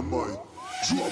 dynamite. Drop.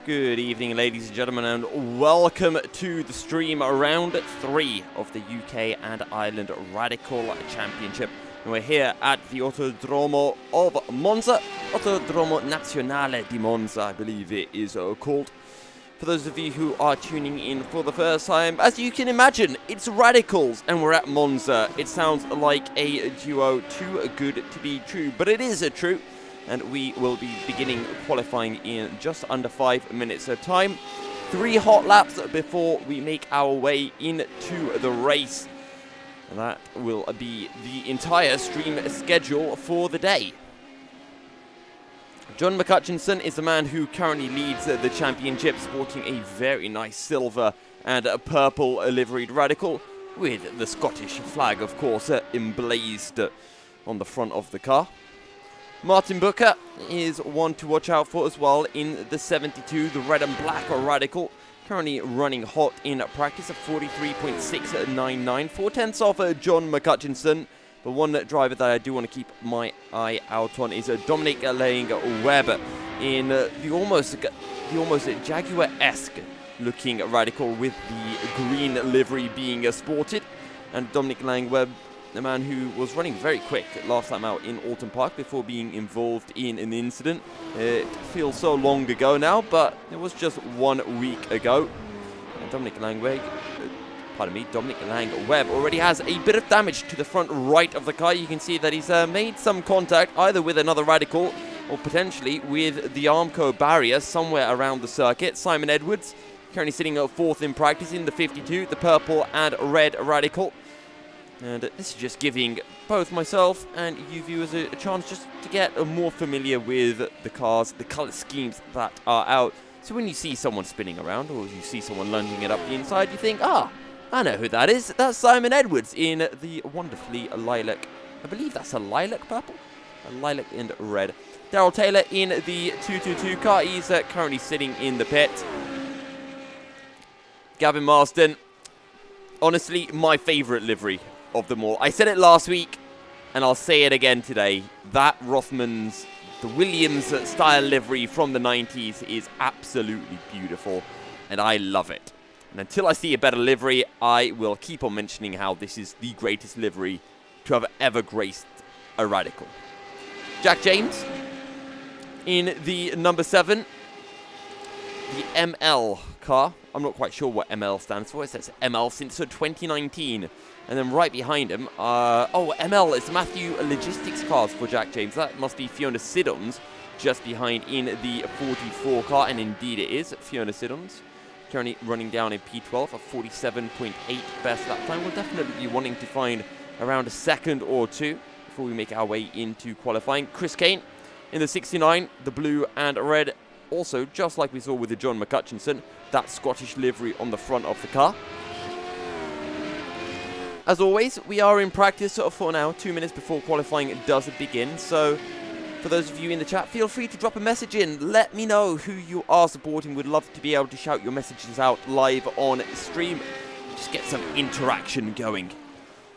Good evening, ladies and gentlemen, and welcome to the stream round 3 of the UK and Ireland Radical Championship. And we're here at the Autodromo of Monza, Autodromo Nazionale di Monza, I believe it is called. For those of you who are tuning in for the first time, as you can imagine, it's Radicals and we're at Monza. It sounds like a duo too good to be true, but it is true. And we will be beginning qualifying in just under 5 minutes of time. 3 hot laps before we make our way into the race. And that will be the entire stream schedule for the day. John McCutcheon is the man who currently leads the championship, sporting a very nice silver and purple liveried Radical, with the Scottish flag, of course, emblazed on the front of the car. Martin Booker is one to watch out for as well in the 72, the red and black Radical, currently running hot in practice at 43.699, 4/10 off John McCutcheon. But one driver that I do want to keep my eye out on is Dominic Lang-Webb in the almost Jaguar-esque looking Radical with the green livery being sported. And Dominic Lang-Webb, the man who was running very quick last time out in Alton Park before being involved in an incident. It feels so long ago now, but it was just 1 week ago. And Dominic Lang-Webb already has a bit of damage to the front right of the car. You can see that he's made some contact either with another Radical or potentially with the Armco barrier somewhere around the circuit. Simon Edwards currently sitting at 4th in practice in the 52, the purple and red Radical. And this is just giving both myself and you viewers a chance just to get more familiar with the cars, the colour schemes that are out. So when you see someone spinning around or you see someone lunging it up the inside, you think, I know who that is. That's Simon Edwards in the wonderfully lilac, I believe that's a lilac purple? A lilac and red. Daryl Taylor in the 222 car. He's currently sitting in the pit. Gavin Marsden, honestly, my favourite livery of them all. I said it last week, and I'll say it again today. That Rothmans, the Williams style livery from the 90s is absolutely beautiful, and I love it. And until I see a better livery, I will keep on mentioning how this is the greatest livery to have ever graced a Radical. Jack James in the number 7. the ML car. I'm not quite sure what ML stands for. It says ML since 2019. And then right behind him, ML is Matthew Logistics cars for Jack James. That must be Fiona Siddons just behind in the 44 car. And indeed it is Fiona Siddons. Currently running down in P12, a 47.8 best lap time. We'll definitely be wanting to find around a second or two before we make our way into qualifying. Chris Kane in the 69, the blue and red. Also, just like we saw with the John McCutchinson, that Scottish livery on the front of the car. As always, we are in practice for now, 2 minutes before qualifying does begin. So, for those of you in the chat, feel free to drop a message in. Let me know who you are supporting. We'd love to be able to shout your messages out live on stream. Just get some interaction going.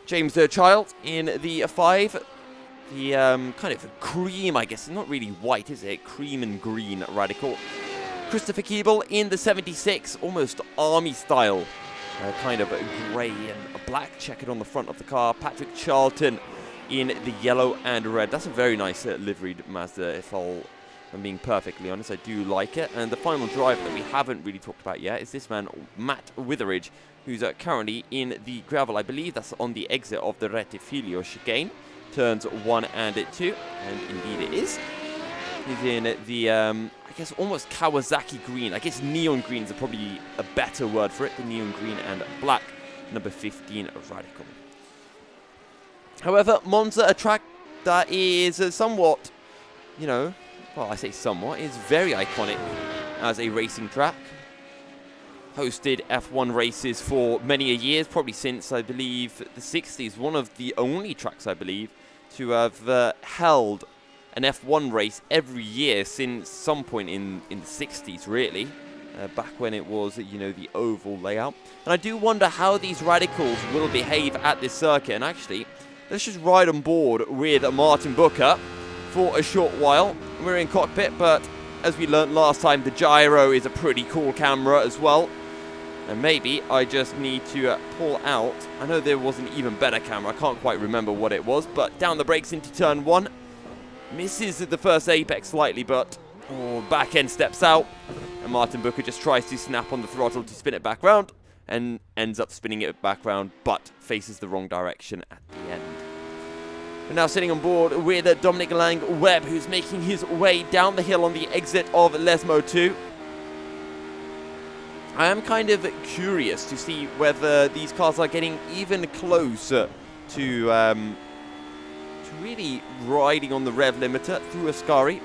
James Child in the 5. The kind of cream, I guess. Not really white, is it? Cream and green radical. Christopher Keeble in the 76. Almost army style. Kind of a grey and a black checkered on the front of the car. Patrick Charlton in the yellow and red. That's a very nice liveried Mazda, if I'm being perfectly honest. I do like it. And the final driver that we haven't really talked about yet is this man, Matt Witheridge, who's currently in the gravel. I believe that's on the exit of the Rettifilio chicane. Turns 1 and 2. And indeed it is. He's in the, I guess, almost Kawasaki green. I guess neon greens are probably a better word for it. The neon green and black. Number 15, Radical. However, Monza, a track that is somewhat, well, I say somewhat, is very iconic as a racing track. Hosted F1 races for many a years, probably since, I believe, the 60s. One of the only tracks, I believe, to have held an F1 race every year since some point in the 60s, really. Back when it was, the oval layout. And I do wonder how these radicals will behave at this circuit. And actually, let's just ride on board with Martin Booker for a short while. We're in cockpit, but as we learned last time, the gyro is a pretty cool camera as well. And maybe I just need to pull out. I know there was an even better camera. I can't quite remember what it was, but down the brakes into turn 1. Misses the first apex slightly, but back end steps out. And Martin Booker just tries to snap on the throttle to spin it back round. And ends up spinning it back round, but faces the wrong direction at the end. We're now sitting on board with Dominic Lang-Webb, who's making his way down the hill on the exit of Lesmo 2. I am kind of curious to see whether these cars are getting even closer to really riding on the rev limiter through Ascari.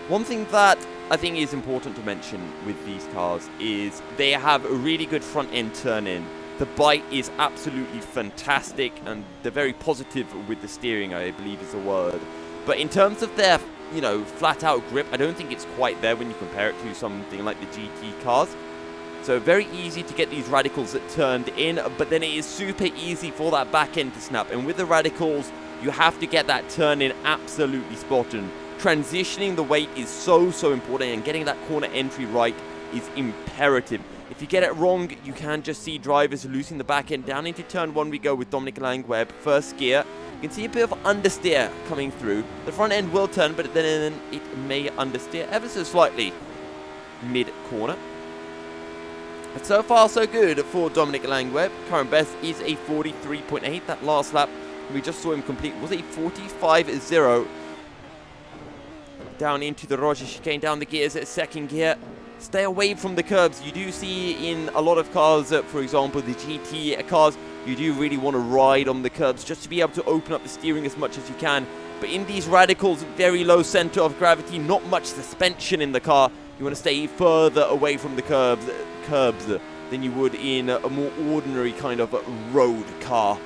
One thing that I think is important to mention with these cars is they have a really good front end turn in. The bite is absolutely fantastic and they're very positive with the steering, I believe is the word. But in terms of their, flat out grip, I don't think it's quite there when you compare it to something like the GT cars. So very easy to get these radicals turned in, but then it is super easy for that back end to snap. And with the radicals, you have to get that turn in absolutely spot on. Transitioning the weight is so important, and getting that corner entry right is imperative. If you get it wrong, you can just see drivers losing the back end. Down into turn 1 we go with Dominic Lang-Webb, first gear. You can see a bit of understeer coming through. The front end will turn, but then it may understeer ever so slightly mid-corner. But so far so good for Dominic Lang-Webb. Current best is a 43.8. That last lap we just saw him complete was a 45.0. Down into the Roger chicane, down the gears at second gear. Stay away from the curbs. You do see in a lot of cars, for example, the GT cars, you do really want to ride on the curbs just to be able to open up the steering as much as you can. But in these radicals, very low center of gravity, not much suspension in the car. You want to stay further away from the curbs than you would in a more ordinary kind of road car.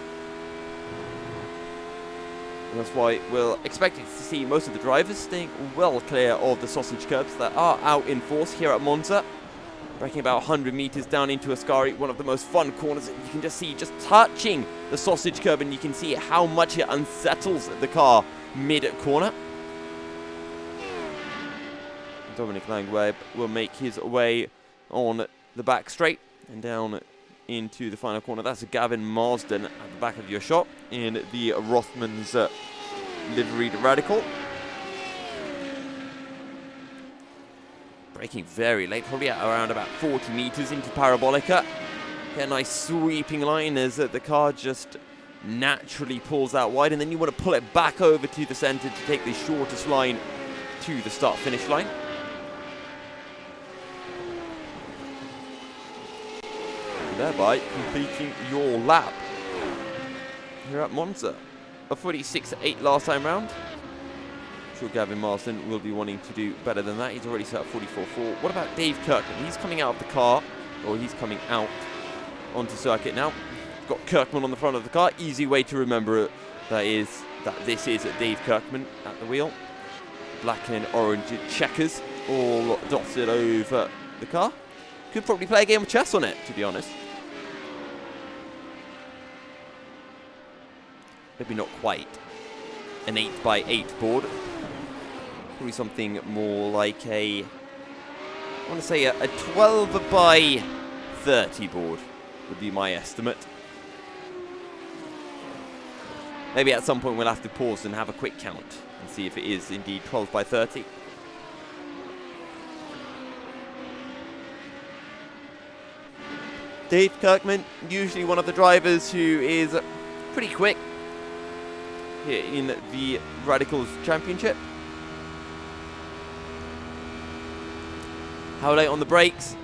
And that's why we'll expect to see most of the drivers staying well clear of the sausage curbs that are out in force here at Monza. Braking about 100 meters down into Ascari, one of the most fun corners. You can just see, just touching the sausage curb, and you can see how much it unsettles the car mid-corner. Dominic Lang-Webb will make his way on the back straight and down into the final corner. That's Gavin Marsden at the back of your shot in the Rothmans liveried Radical. Braking very late, probably at around about 40 meters into Parabolica. Get a nice sweeping line as the car just naturally pulls out wide, and then you want to pull it back over to the center to take the shortest line to the start-finish line. And thereby completing your lap here at Monza. A 46.8 last time round. I'm sure Gavin Marsden will be wanting to do better than that. He's already set up 44.4. What about Dave Kirkman? He's coming out of the car, or he's coming out onto circuit now. Got Kirkman on the front of the car. Easy way to remember it. That this is Dave Kirkman at the wheel. Black and orange checkers all dotted over the car. Could probably play a game of chess on it, to be honest. Maybe not quite an 8x8 board. Probably something more like I want to say a 12x30 board would be my estimate. Maybe at some point we'll have to pause and have a quick count and see if it is indeed 12x30. Dave Kirkman, usually one of the drivers who is pretty quick here in the Radicals Championship. How late on the brakes?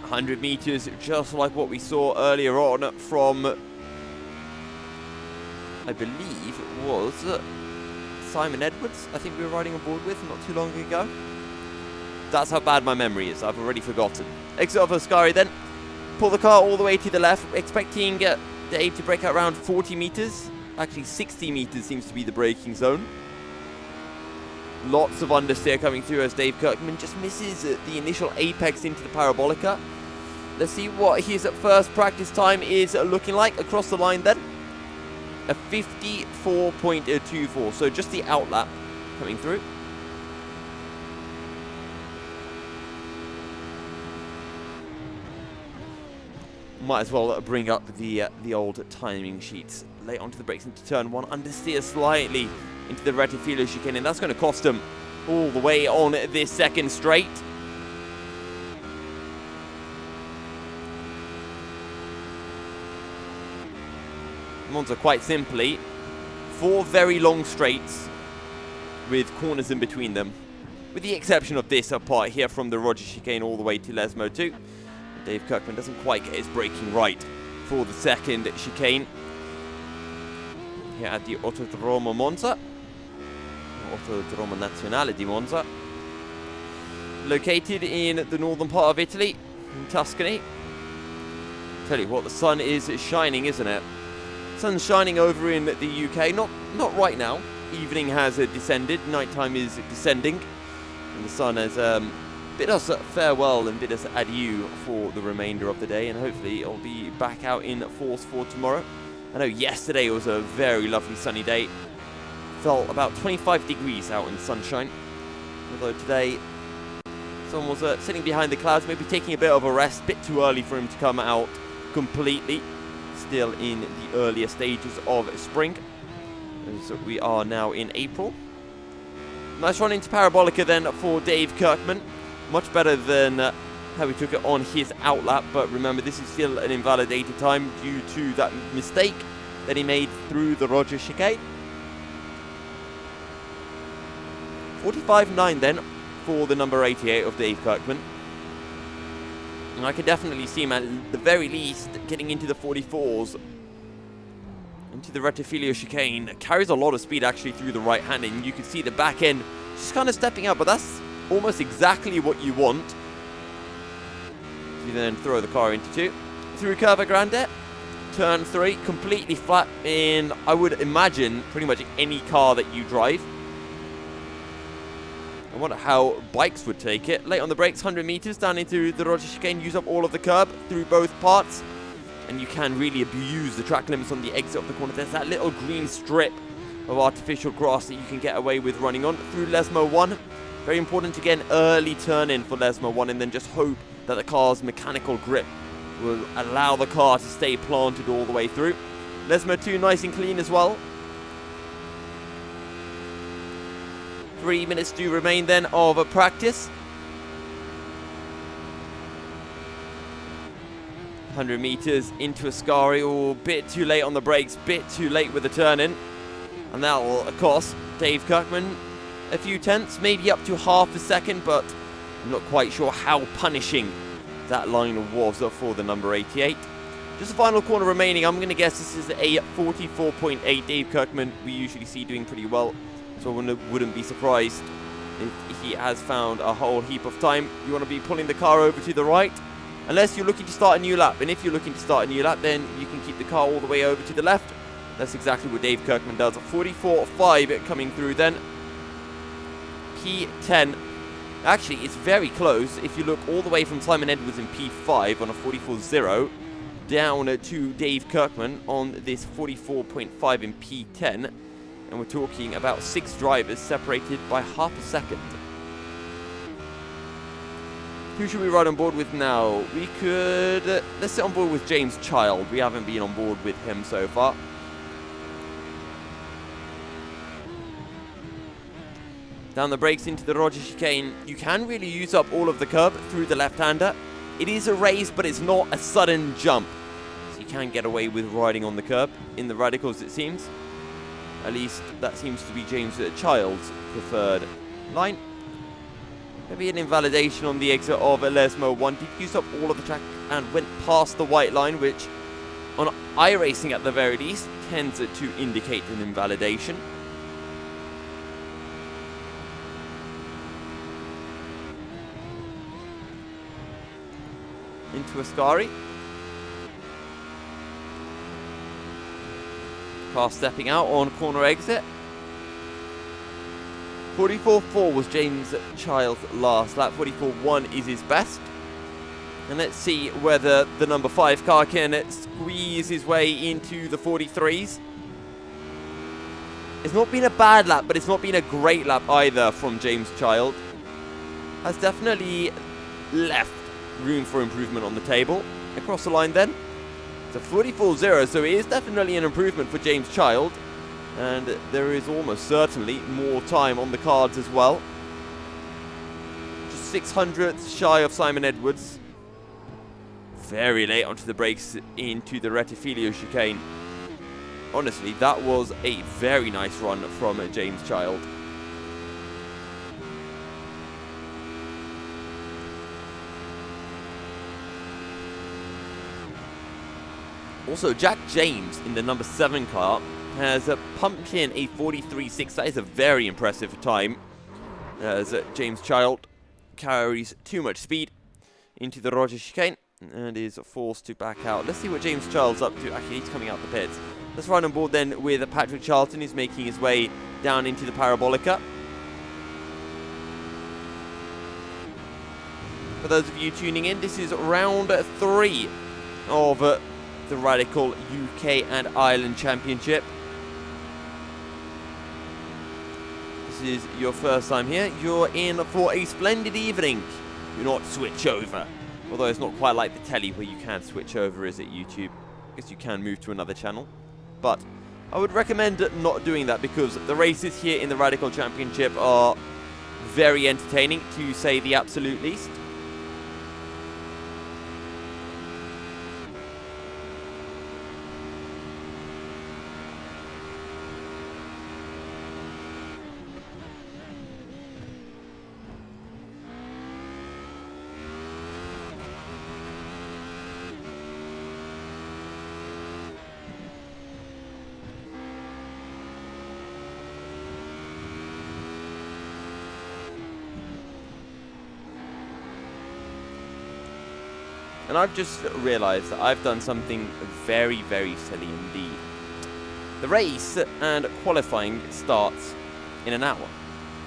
100 meters, just like what we saw earlier on from, I believe it was Simon Edwards, I think we were riding on board with not too long ago. That's how bad my memory is, I've already forgotten. Exit of Ascari then. Pull the car all the way to the left, expecting Dave to brake out around 40 meters. Actually 60 meters seems to be the braking zone. Lots of understeer coming through as Dave Kirkman just misses the initial apex into the Parabolica. Let's see what his first practice time is looking like across the line then. A 54.24, so just the outlap coming through. Might as well bring up the old timing sheets. Late onto the brakes into turn one, understeer slightly into the Rettifilo chicane, and that's going to cost him all the way on this second straight. Monza quite simply 4 very long straights with corners in between them, with the exception of this part here from the Roger chicane all the way to Lesmo 2. Dave Kirkman doesn't quite get his braking right for the second chicane here at the Autodromo Monza, Autodromo Nazionale di Monza, located in the northern part of Italy, in Tuscany. Tell you what, the sun is shining, isn't it? Sun's shining over in the UK, not right now. Evening has descended, nighttime is descending, and the sun has bid us farewell and bid us adieu for the remainder of the day, and hopefully it'll be back out in force for tomorrow. I know yesterday was a very lovely sunny day. Felt about 25 degrees out in the sunshine. Although today, someone was sitting behind the clouds, maybe taking a bit of a rest. Bit too early for him to come out completely. Still in the earlier stages of spring. So we are now in April. Nice run into Parabolica then for Dave Kirkman. Much better than how he took it on his outlap, but remember this is still an invalidated time due to that mistake that he made through the Roger chicane. 45.9 then for the number 88 of Dave Kirkman. And I can definitely see him at the very least getting into the 44s. Into the Rettifilo chicane. Carries a lot of speed actually through the right hand, and you can see the back end just kind of stepping out, but that's almost exactly what you want. You then throw the car into 2. Through Curva Grande, turn 3, completely flat in, I would imagine, pretty much any car that you drive. I wonder how bikes would take it. Late on the brakes, 100 meters down into the Roger chicane, use up all of the curb through both parts. And you can really abuse the track limits on the exit of the corner. There's that little green strip of artificial grass that you can get away with running on through Lesmo 1. Very important to get an early turn in for Lesmo 1, and then just hope that the car's mechanical grip will allow the car to stay planted all the way through. Lesmo 2 nice and clean as well. 3 minutes do remain then of a practice. 100 meters into Ascari, oh, bit too late on the brakes, bit too late with the turn in. And that will cost Dave Kirkman a few tenths, maybe up to half a second, but I'm not quite sure how punishing that line was for the number 88. Just the final corner remaining. I'm going to guess this is a 44.8. Dave Kirkman we usually see doing pretty well, so I wouldn't be surprised if he has found a whole heap of time. You want to be pulling the car over to the right, unless you're looking to start a new lap. And if you're looking to start a new lap, then you can keep the car all the way over to the left. That's exactly what Dave Kirkman does. A 44.5 coming through then. P10. Actually, it's very close. If you look all the way from Simon Edwards in P5 on a 44.0 down to Dave Kirkman on this 44.5 in P10. And we're talking about 6 drivers separated by half a second. Who should we ride on board with now? We could... let's sit on board with James Child. We haven't been on board with him so far. Down the brakes into the Roger chicane. You can really use up all of the curb through the left-hander. It is a race, but it's not a sudden jump. So you can get away with riding on the curb in the radicals, it seems. At least that seems to be James Child's preferred line. Maybe an invalidation on the exit of Lesmo 1. Did use up all of the track and went past the white line, which on iRacing at the very least tends to indicate an invalidation. Into Ascari. Car stepping out on corner exit. 44.4 was James Child's last lap. 44.1 is his best. And let's see whether the number 5 car can squeeze his way into the 43s. It's not been a bad lap, but it's not been a great lap either from James Child. Has definitely left room for improvement on the table. Across the line then. It's a 44.0, so it is definitely an improvement for James Child. And there is almost certainly more time on the cards as well. Just 600ths shy of Simon Edwards. Very late onto the brakes into the Retifilio chicane. Honestly, that was a very nice run from James Child. Also, Jack James in the number 7 car has pumped in a 43.6. That is a very impressive time, as James Child carries too much speed into the Roger chicane and is forced to back out. Let's see what James Child's up to. Actually, he's coming out the pits. Let's ride on board then with Patrick Charlton, who's making his way down into the Parabolica. For those of you tuning in, this is round 3 of the Radical UK and Ireland Championship. This is your first time here. You're in for a splendid evening. Do not switch over. Although it's not quite like the telly where you can switch over, is it, YouTube? I guess you can move to another channel. But I would recommend not doing that, because the races here in the Radical Championship are very entertaining, to say the absolute least. And I've just realised that I've done something very, very silly indeed. The race and qualifying starts in an hour.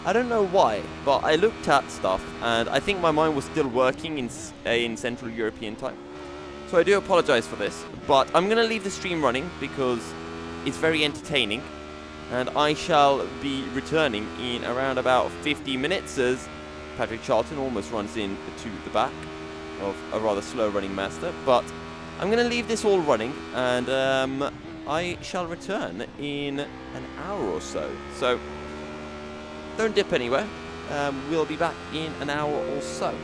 I don't know why, but I looked at stuff and I think my mind was still working in Central European time. So I do apologise for this, but I'm going to leave the stream running because it's very entertaining. And I shall be returning in around about 50 minutes as Patrick Charlton almost runs in to the back of a rather slow running master. But I'm going to leave this all running and I shall return in an hour or so. So don't dip anywhere. We'll be back in an hour or so.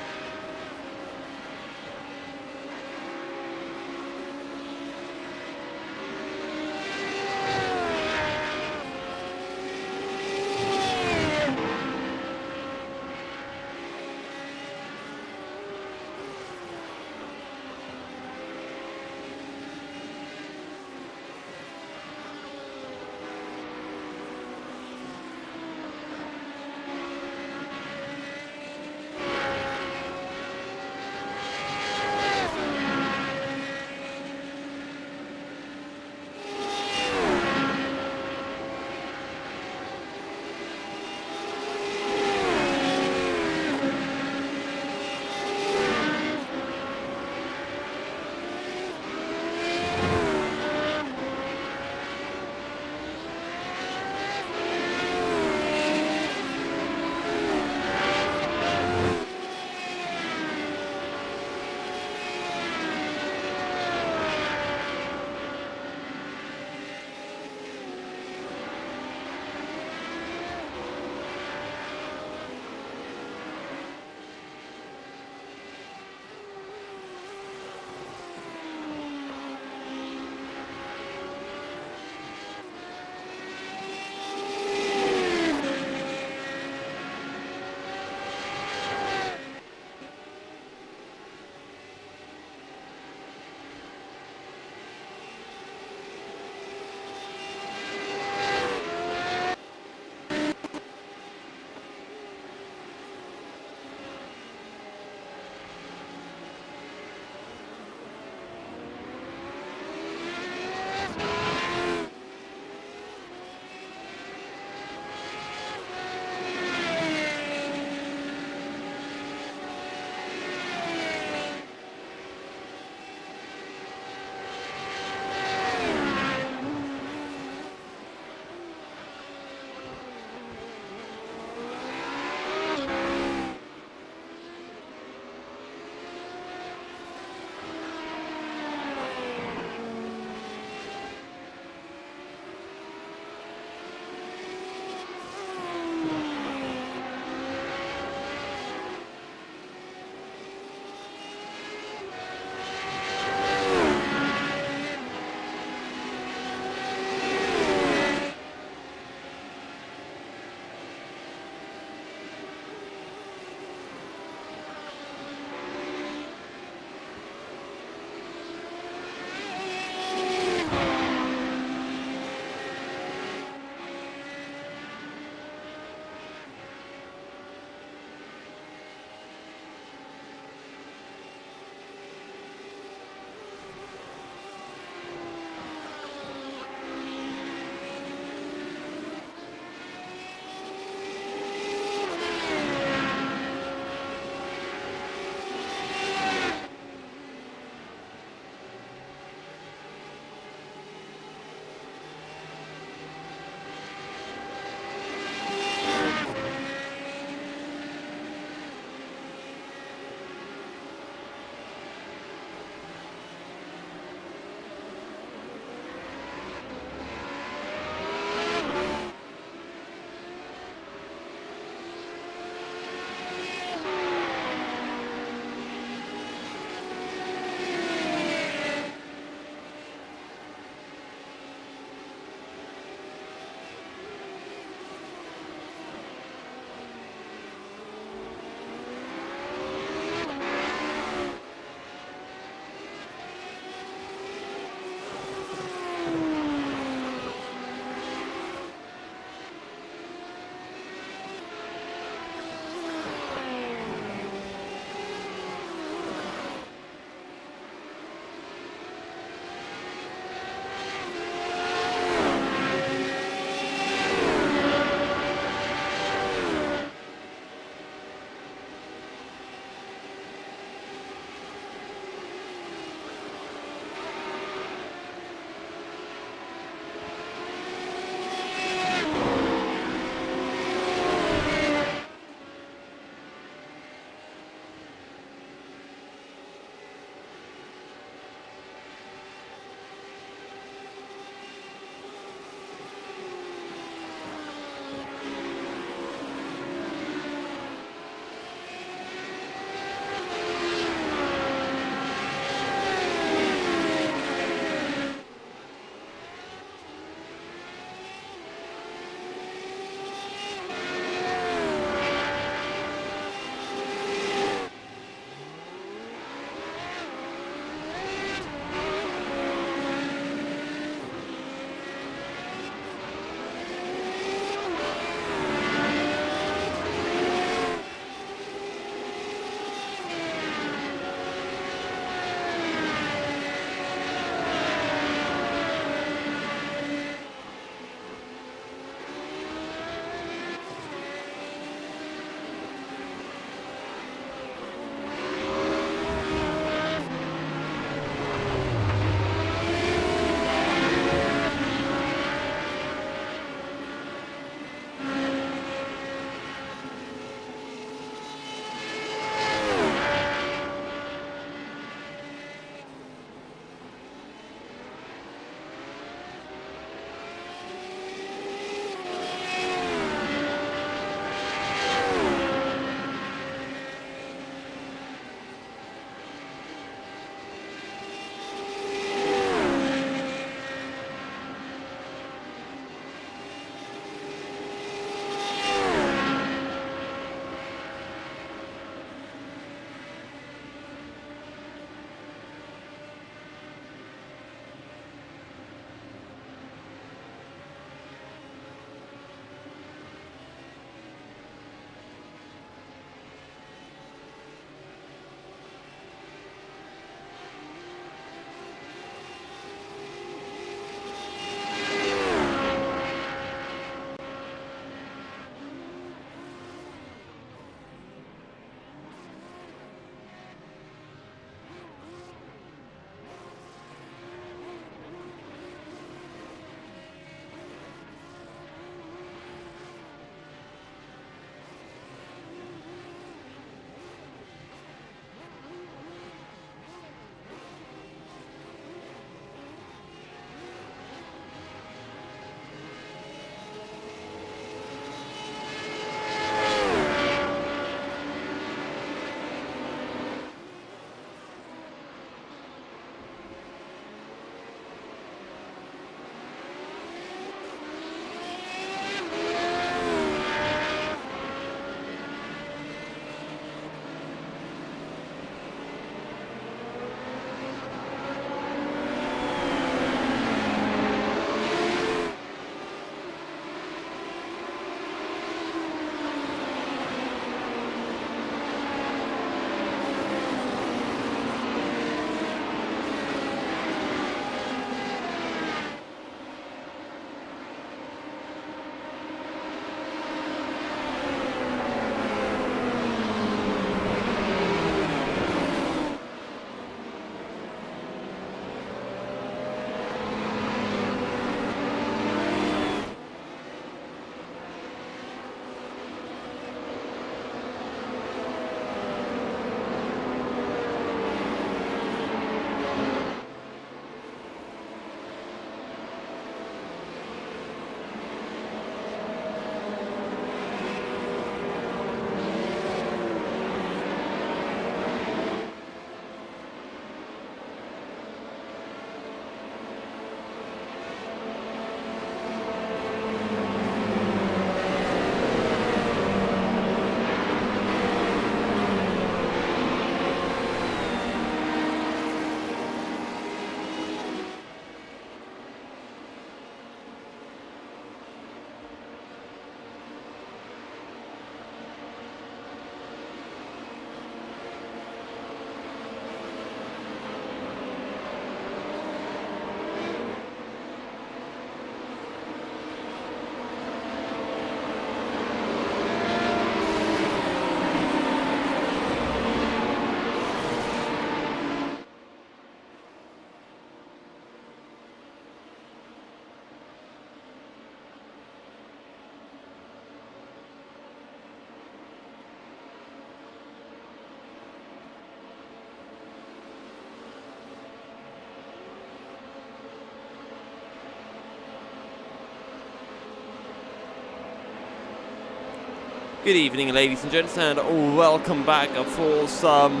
Good evening, ladies and gents, and welcome back for some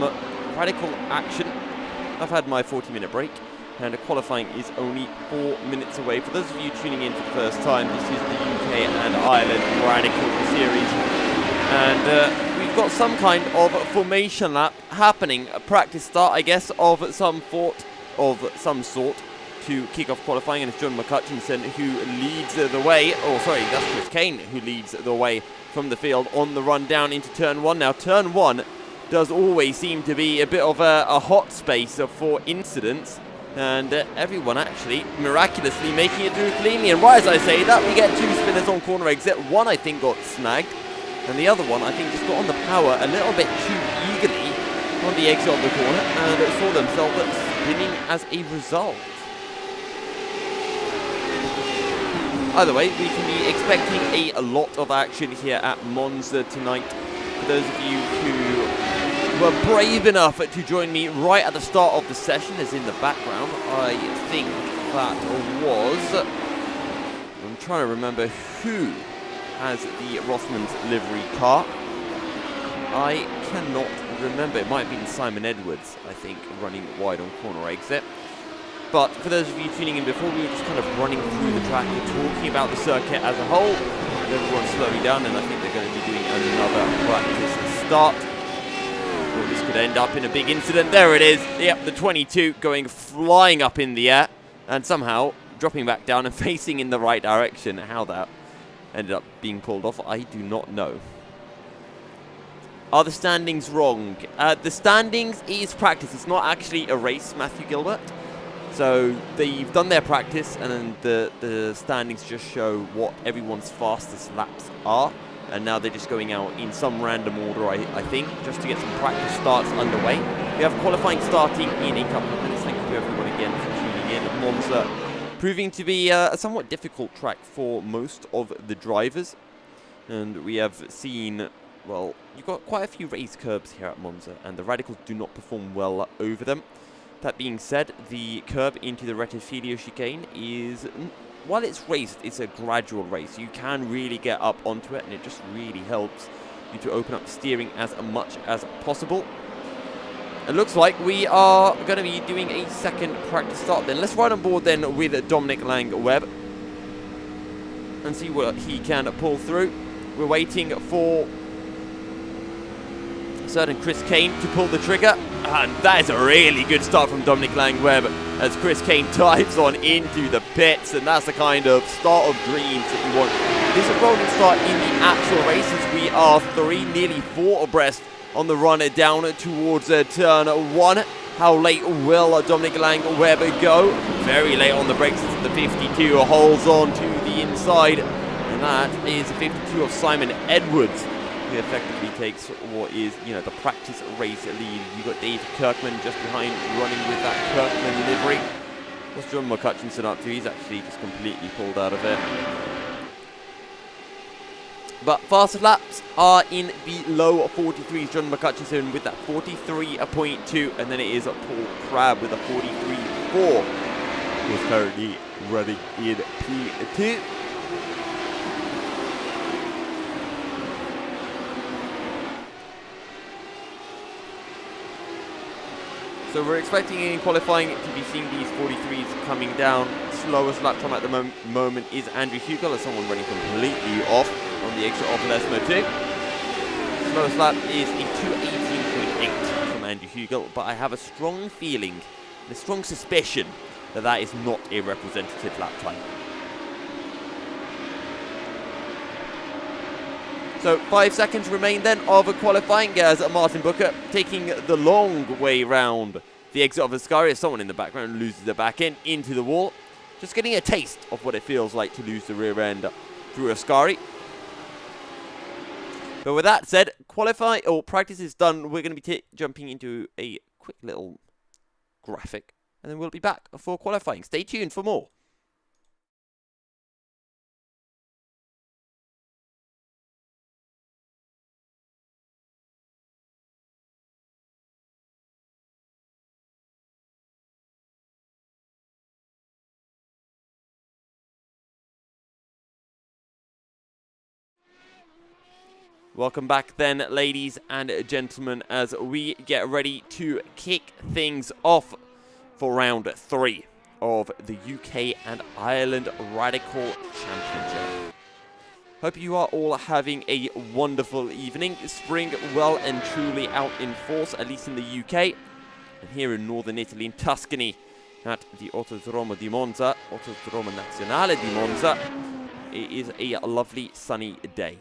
radical action. I've had my 40-minute break, and qualifying is only 4 minutes away. For those of you tuning in for the first time, this is the UK and Ireland Radical Series, and we've got some kind of formation lap happening, a practice start, I guess, of some sort to kick off qualifying, and it's John McCutcheon who leads the way. Oh, sorry, that's Chris Kane who leads the way from the field on the run down into turn one. Now, turn one does always seem to be a bit of a hot space for incidents, and everyone actually miraculously making it through cleanly. And right as I say that, we get two spinners on corner exit. One, I think, got snagged, and the other one, I think, just got on the power a little bit too eagerly on the exit of the corner and saw themselves spinning as a result. Either way, we can be expecting a lot of action here at Monza tonight. For those of you who were brave enough to join me right at the start of the session, as in the background, I think that was... I'm trying to remember who has the Rothmans livery car. I cannot remember. It might have been Simon Edwards, I think, running wide on corner exit. But for those of you tuning in before, we were just kind of running through the track and talking about the circuit as a whole. Everyone's slowing down, and I think they're going to be doing another practice start. Well, this could end up in a big incident. There it is. Yep, the 22 going flying up in the air and somehow dropping back down and facing in the right direction. How that ended up being pulled off, I do not know. Are the standings wrong? The standings is practice. It's not actually a race, Matthew Gilbert. So they've done their practice, and then the standings just show what everyone's fastest laps are. And now they're just going out in some random order, I think, just to get some practice starts underway. We have qualifying starting in a couple of minutes. Thank you everyone again for tuning in. Monza proving to be a somewhat difficult track for most of the drivers. And we have seen, well, you've got quite a few raised curbs here at Monza, and the radicals do not perform well over them. That being said, the curb into the Rettifilio chicane is, while it's raised, it's a gradual race. You can really get up onto it, and it just really helps you to open up steering as much as possible. It looks like we are going to be doing a second practice start then. Let's ride on board then with Dominic Lang-Webb and see what he can pull through. We're waiting for certain Chris Kane to pull the trigger, and that is a really good start from Dominic Lang-Webb as Chris Kane dives on into the pits, and that's the kind of start of dreams that you want. This is a rolling start in the actual races. We are nearly four abreast on the run down towards turn one. How late will Dominic Lang-Webb go? Very late on the brakes. It's the 52 holds on to the inside, and that is the 52 of Simon Edwards. He effectively takes what is, the practice race lead. You've got Dave Kirkman just behind, running with that Kirkman livery. What's John McCutcheon up to? He's actually just completely pulled out of it. But fastest laps are in the low 43s. John McCutcheon with that 43.2, and then it is Paul Crabb with a 43.4, who's currently running in P2. So we're expecting in qualifying to be seeing these 43s coming down. Slowest lap time at the moment is Andrew Hugel, as someone running completely off on the exit of Lesmo 2. Slowest lap is a 2:18.8 from Andrew Hugel, but I have a strong feeling, a strong suspicion, that that is not a representative lap time. So 5 seconds remain then of qualifying as Martin Booker taking the long way round the exit of Ascari as someone in the background loses the back end into the wall. Just getting a taste of what it feels like to lose the rear end through Ascari. But with that said, practice is done. We're going to be jumping into a quick little graphic, and then we'll be back for qualifying. Stay tuned for more. Welcome back then, ladies and gentlemen, as we get ready to kick things off for round 3 of the UK and Ireland Radical Championship. Hope you are all having a wonderful evening. Spring well and truly out in force, at least in the UK. And here in northern Italy, in Tuscany, at the Autodromo di Monza, Autodromo Nazionale di Monza, it is a lovely sunny day.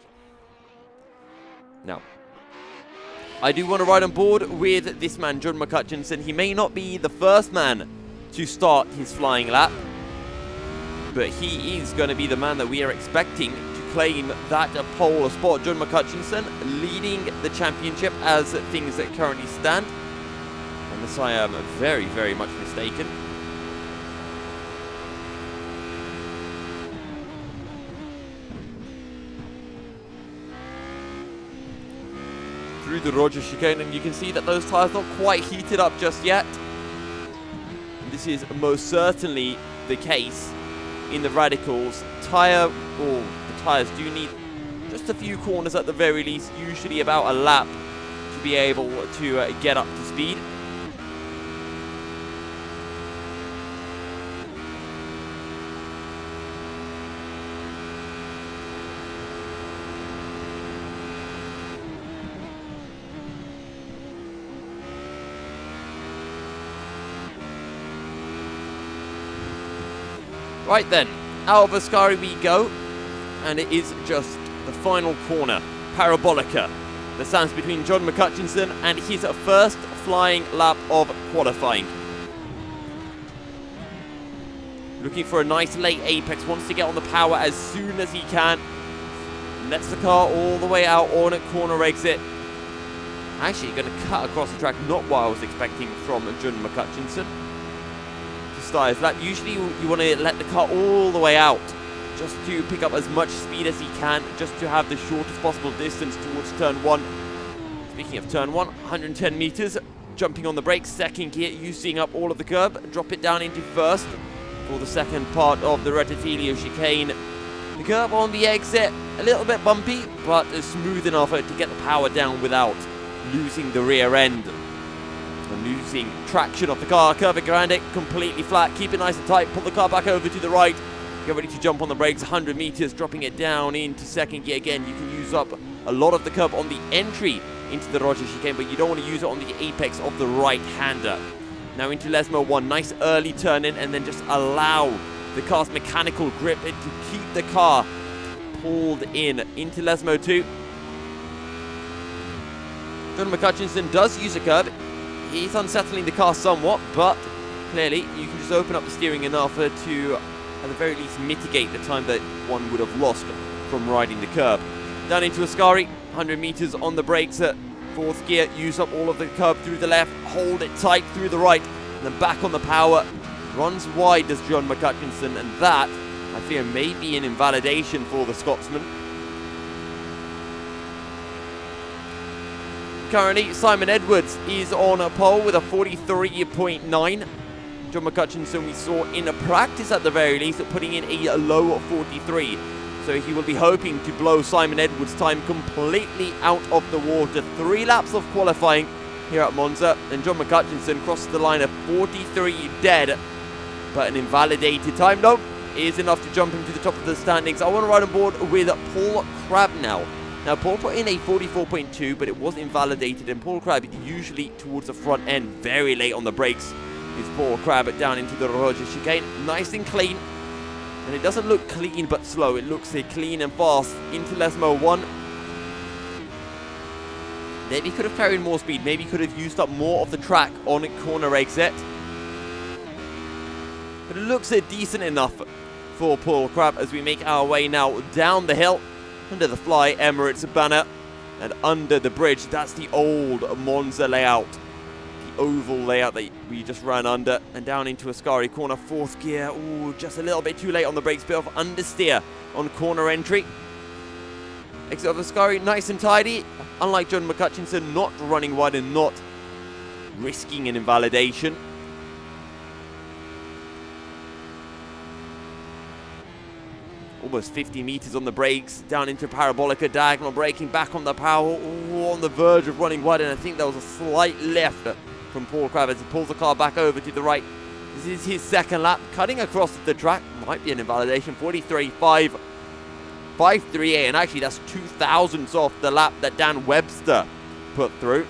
Now, I do want to ride on board with this man, John McCutcheon. He may not be the first man to start his flying lap, but he is going to be the man that we are expecting to claim that pole spot. John McCutcheon leading the championship as things currently stand, unless I am very, very much mistaken. Through the Roger chicane, and you can see that those tyres not quite heated up just yet. And this is most certainly the case in the Radicals. The tyres do need just a few corners at the very least, usually about a lap, to be able to get up to speed. Right then, out of Ascari we go, and it is just the final corner, Parabolica, that stands between John McCutcheon and his first flying lap of qualifying. Looking for a nice late apex, wants to get on the power as soon as he can. Lets the car all the way out on a corner exit. Actually going to cut across the track, not what I was expecting from John McCutcheon. Lap. Usually you want to let the car all the way out just to pick up as much speed as he can, just to have the shortest possible distance towards turn 1. Speaking of turn 1, 110 meters, jumping on the brakes, second gear, using up all of the curb, drop it down into first for the second part of the Rettifilio chicane. The curb on the exit, a little bit bumpy, but smooth enough to get the power down without losing the rear end. And losing traction of the car. Curva Grande completely flat. Keep it nice and tight. Pull the car back over to the right. Get ready to jump on the brakes. 100 meters, dropping it down into second gear again. You can use up a lot of the curb on the entry into the Roger chicane, but you don't want to use it on the apex of the right-hander. Now into Lesmo 1. Nice early turn in, and then just allow the car's mechanical grip to keep the car pulled in. Into Lesmo 2. John McCutcheon does use a curb. He's unsettling the car somewhat, but clearly you can just open up the steering enough to, at the very least, mitigate the time that one would have lost from riding the curb. Down into Ascari, 100 meters on the brakes at fourth gear, use up all of the curb through the left, hold it tight through the right, and then back on the power. Runs wide does John McCutcheon, and that, I fear, may be an invalidation for the Scotsman. Currently, Simon Edwards is on a pole with a 43.9. John McCutcheon we saw in a practice at the very least, putting in a low 43. So he will be hoping to blow Simon Edwards' time completely out of the water. 3 laps of qualifying here at Monza, and John McCutcheon crosses the line of 43 dead. But an invalidated time, no, is enough to jump him to the top of the standings. I want to ride on board with Paul Crabb now. Now, Paul put in a 44.2, but it was invalidated, and Paul Crabb usually towards the front end, very late on the brakes, is Paul Crabb down into the Roger chicane. Nice and clean, and it doesn't look clean but slow. It looks clean and fast into Lesmo 1. Maybe could have carried more speed, maybe could have used up more of the track on a corner exit. But it looks decent enough for Paul Crabb as we make our way now down the hill. Under the Fly Emirates banner and under the bridge. That's the old Monza layout. The oval layout that we just ran under. And down into Ascari corner, fourth gear. Ooh, just a little bit too late on the brakes. Bit of understeer on corner entry. Exit of Ascari, nice and tidy. Unlike John McCutcheon, not running wide and not risking an invalidation. almost 50 meters on the brakes, down into Parabolica, diagonal braking, back on the power, on the verge of running wide, and I think there was a slight lift from Paul Crabbe as he pulls the car back over to the right. This is his second lap, cutting across the track, might be an invalidation, 43.538, and actually that's 2,000ths off the lap that Dan Webster put through.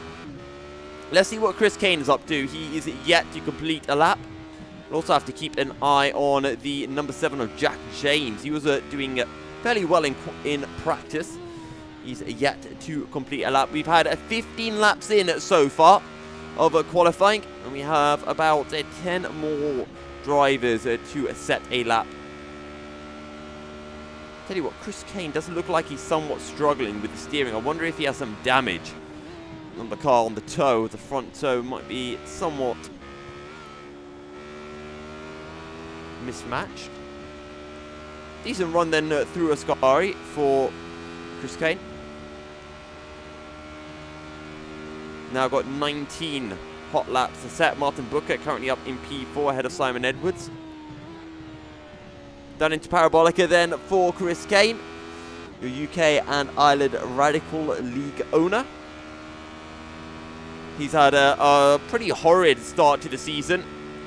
Let's see what Chris Kane is up to. He is yet to complete a lap. We'll also have to keep an eye on the number 7 of Jack James. He was doing fairly well in practice. He's yet to complete a lap. We've had 15 laps in so far of qualifying, and we have about 10 more drivers to set a lap. Tell you what, Chris Kane doesn't look like he's somewhat struggling with the steering. I wonder if he has some damage on the car, on the toe. The front toe might be somewhat mismatched. Decent run then through Ascari for Chris Kane. Now got 19 hot laps to set. Martin Booker currently up in P4 ahead of Simon Edwards. Down into Parabolica then for Chris Kane, your UK and Ireland Radical League owner. He's had a pretty horrid start to the season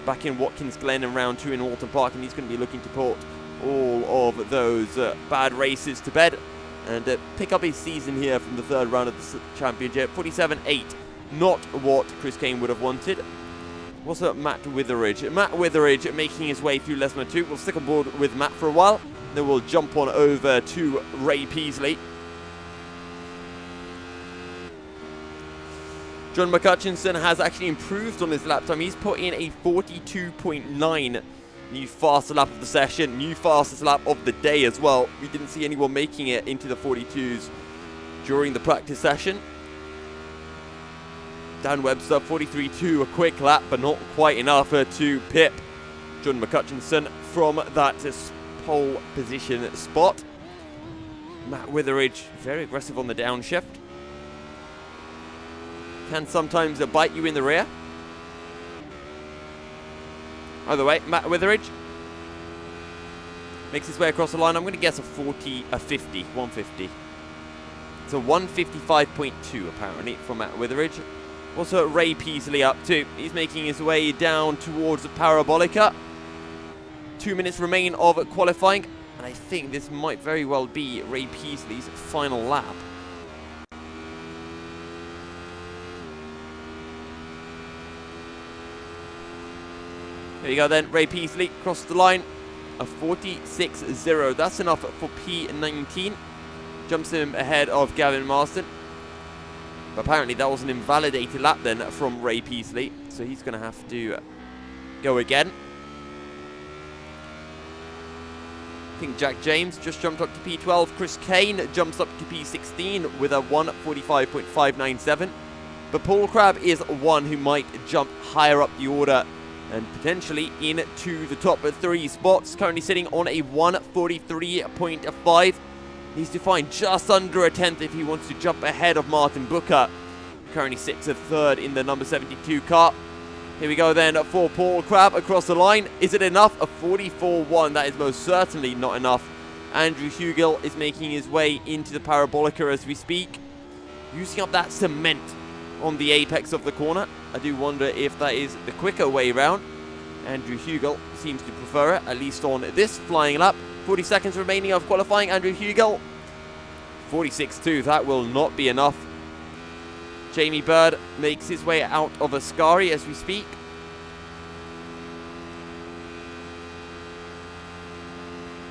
back in Watkins Glen in round 2 in Walton Park, and he's going to be looking to put all of those bad races to bed and pick up his season here from the third round of the championship. 47.8, not what Chris Kane would have wanted. What's up, Matt Witheridge? Matt Witheridge making his way through Lesmo 2. We'll stick on board with Matt for a while, then we'll jump on over to Ray Peasley. John McCutchinson has actually improved on his lap time. He's put in a 42.9, new fastest lap of the session, new fastest lap of the day as well. We didn't see anyone making it into the 42s during the practice session. Dan Webster, 43.2, a quick lap, but not quite enough to pip John McCutchinson from that pole position spot. Matt Witheridge, very aggressive on the downshift. Can sometimes bite you in the rear. Either way, Matt Witheridge makes his way across the line. I'm going to guess a 150. It's a 155.2 apparently from Matt Witheridge. Also Ray Peasley up too. He's making his way down towards the Parabolica. 2 minutes remain of qualifying, and I think this might very well be Ray Peasley's final lap. There you go then, Ray Peasley across the line, a 46.0. That's enough for P19. Jumps him ahead of Gavin Marston. But apparently that was an invalidated lap then from Ray Peasley, so he's going to have to go again. I think Jack James just jumped up to P12. Chris Kane jumps up to P16 with a 1:45.597. But Paul Crabbe is one who might jump higher up the order and potentially into the top 3 spots. Currently sitting on a 1:43.5. Needs to find just under a 10th if he wants to jump ahead of Martin Booker. Currently sits a third in the number 72 car. Here we go then for Paul Crabbe across the line. Is it enough? A 44.1. That is most certainly not enough. Andrew Hugill is making his way into the Parabolica as we speak, using up that cement on the apex of the corner. I do wonder if that is the quicker way round. Andrew Hugill seems to prefer it, at least on this flying lap. 40 seconds remaining of qualifying. Andrew Hugill, 46.2. That will not be enough. Jamie Bird makes his way out of Ascari as we speak.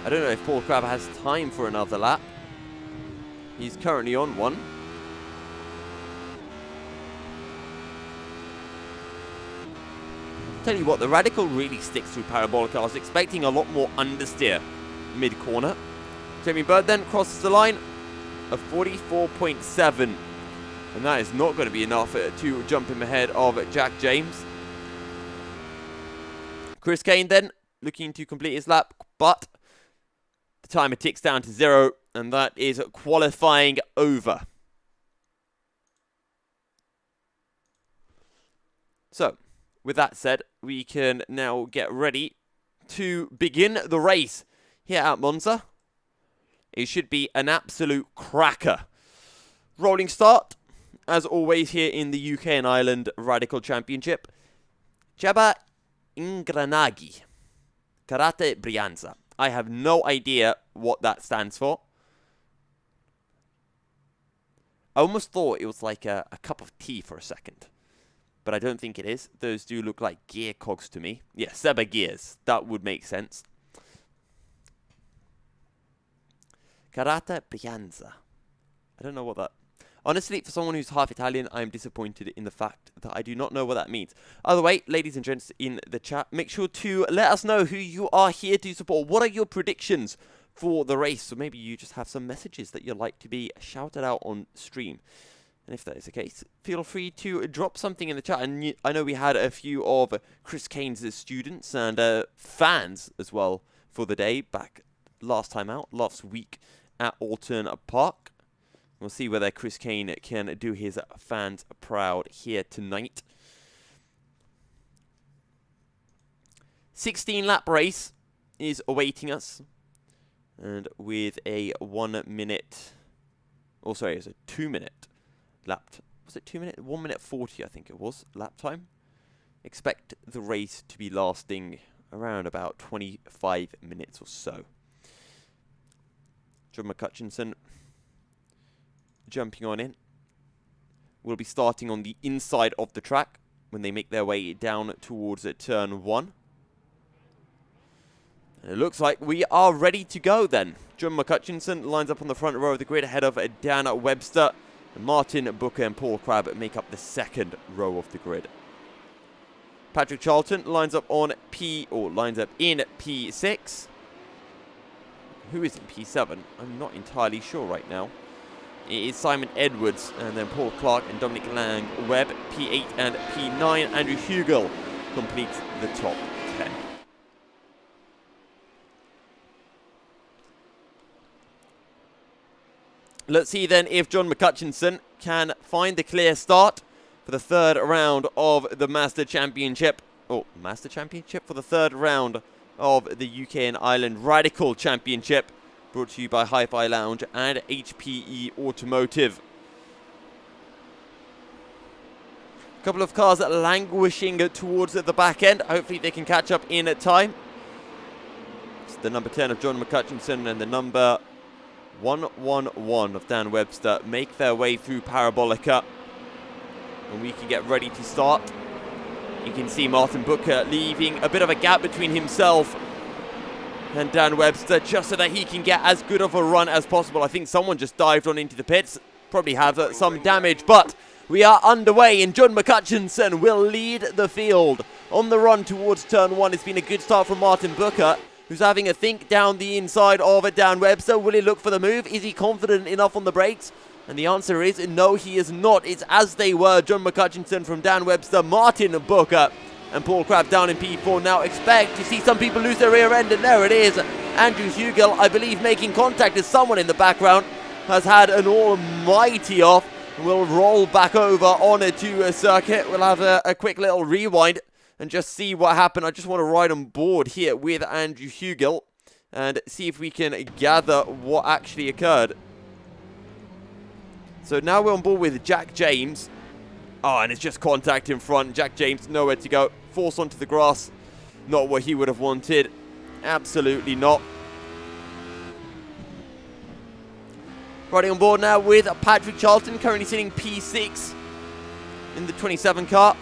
I don't know if Paul Crabbe has time for another lap. He's currently on one. Tell you what, the Radical really sticks through Parabolica. I was expecting a lot more understeer mid-corner. Jamie Bird then crosses the line, a 44.7. And that is not going to be enough to jump him ahead of Jack James. Chris Kane then looking to complete his lap, but the timer ticks down to 0, and that is qualifying over. So, with that said, we can now get ready to begin the race here at Monza. It should be an absolute cracker. Rolling start, as always, here in the UK and Ireland Radical Championship. Cheba Ingranagi. Karate Brianza. I have no idea what that stands for. I almost thought it was like a cup of tea for a second. But I don't think it is. Those do look like gear cogs to me. Yeah, Seba gears. That would make sense. Karate Brianza. I don't know what that... Honestly, for someone who's half Italian, I am disappointed in the fact that I do not know what that means. Either way, ladies and gents in the chat, make sure to let us know who you are here to support. What are your predictions for the race? Or maybe you just have some messages that you'd like to be shouted out on stream. And if that is the case, feel free to drop something in the chat. And I know we had a few of Chris Kane's students and fans as well for the day back last week at Alton Park. We'll see whether Chris Kane can do his fans proud here tonight. 16-lap race is awaiting us. And with a 1 minute... Oh, sorry, it's a 2-minute lap. Was it 2 minutes? 1 minute 40, I think it was, lap time. Expect the race to be lasting around about 25 minutes or so. John McCutcheon jumping on in. Will be starting on the inside of the track when they make their way down towards turn 1. And it looks like we are ready to go then. John McCutcheon lines up on the front row of the grid ahead of Dan Webster. And Martin Booker and Paul Crabb make up the second row of the grid. Patrick Charlton lines up in P6. Who is in P7? I'm not entirely sure right now. It is Simon Edwards, and then Paul Clark and Dominic Lang-Webb, P8 and P9. Andrew Hugel completes the top 10. Let's see then if John McCutcheon can find the clear start for the third round of the Master Championship. Oh, Master Championship? For the third round of the UK and Ireland Radical Championship. Brought to you by Hi-Fi Lounge and HPE Automotive. A couple of cars languishing towards the back end. Hopefully they can catch up in time. It's the number 10 of John McCutcheon and the number 111 of Dan Webster make their way through Parabolica. And we can get ready to start. You can see Martin Booker leaving a bit of a gap between himself and Dan Webster, just so that he can get as good of a run as possible. I think someone just dived on into the pits. Probably have some damage, but we are underway, and John McCutcheon will lead the field on the run towards turn 1. It's been a good start from Martin Booker, who's having a think down the inside of Dan Webster. Will he look for the move? Is he confident enough on the brakes? And the answer is no, he is not. It's as they were. John McCutcheon from Dan Webster, Martin Booker, and Paul Crabb down in P4. Now expect to see some people lose their rear end, and there it is. Andrew Hugel, I believe, making contact as someone in the background has had an almighty off. We'll roll back over on to a circuit. We'll have a quick little rewind and just see what happened. I just want to ride on board here with Andrew Hugel and see if we can gather what actually occurred. So now we're on board with Jack James. Oh, and it's just contact in front. Jack James, nowhere to go. Force onto the grass. Not what he would have wanted. Absolutely not. Riding on board now with Patrick Charlton, currently sitting P6 in the 27 car.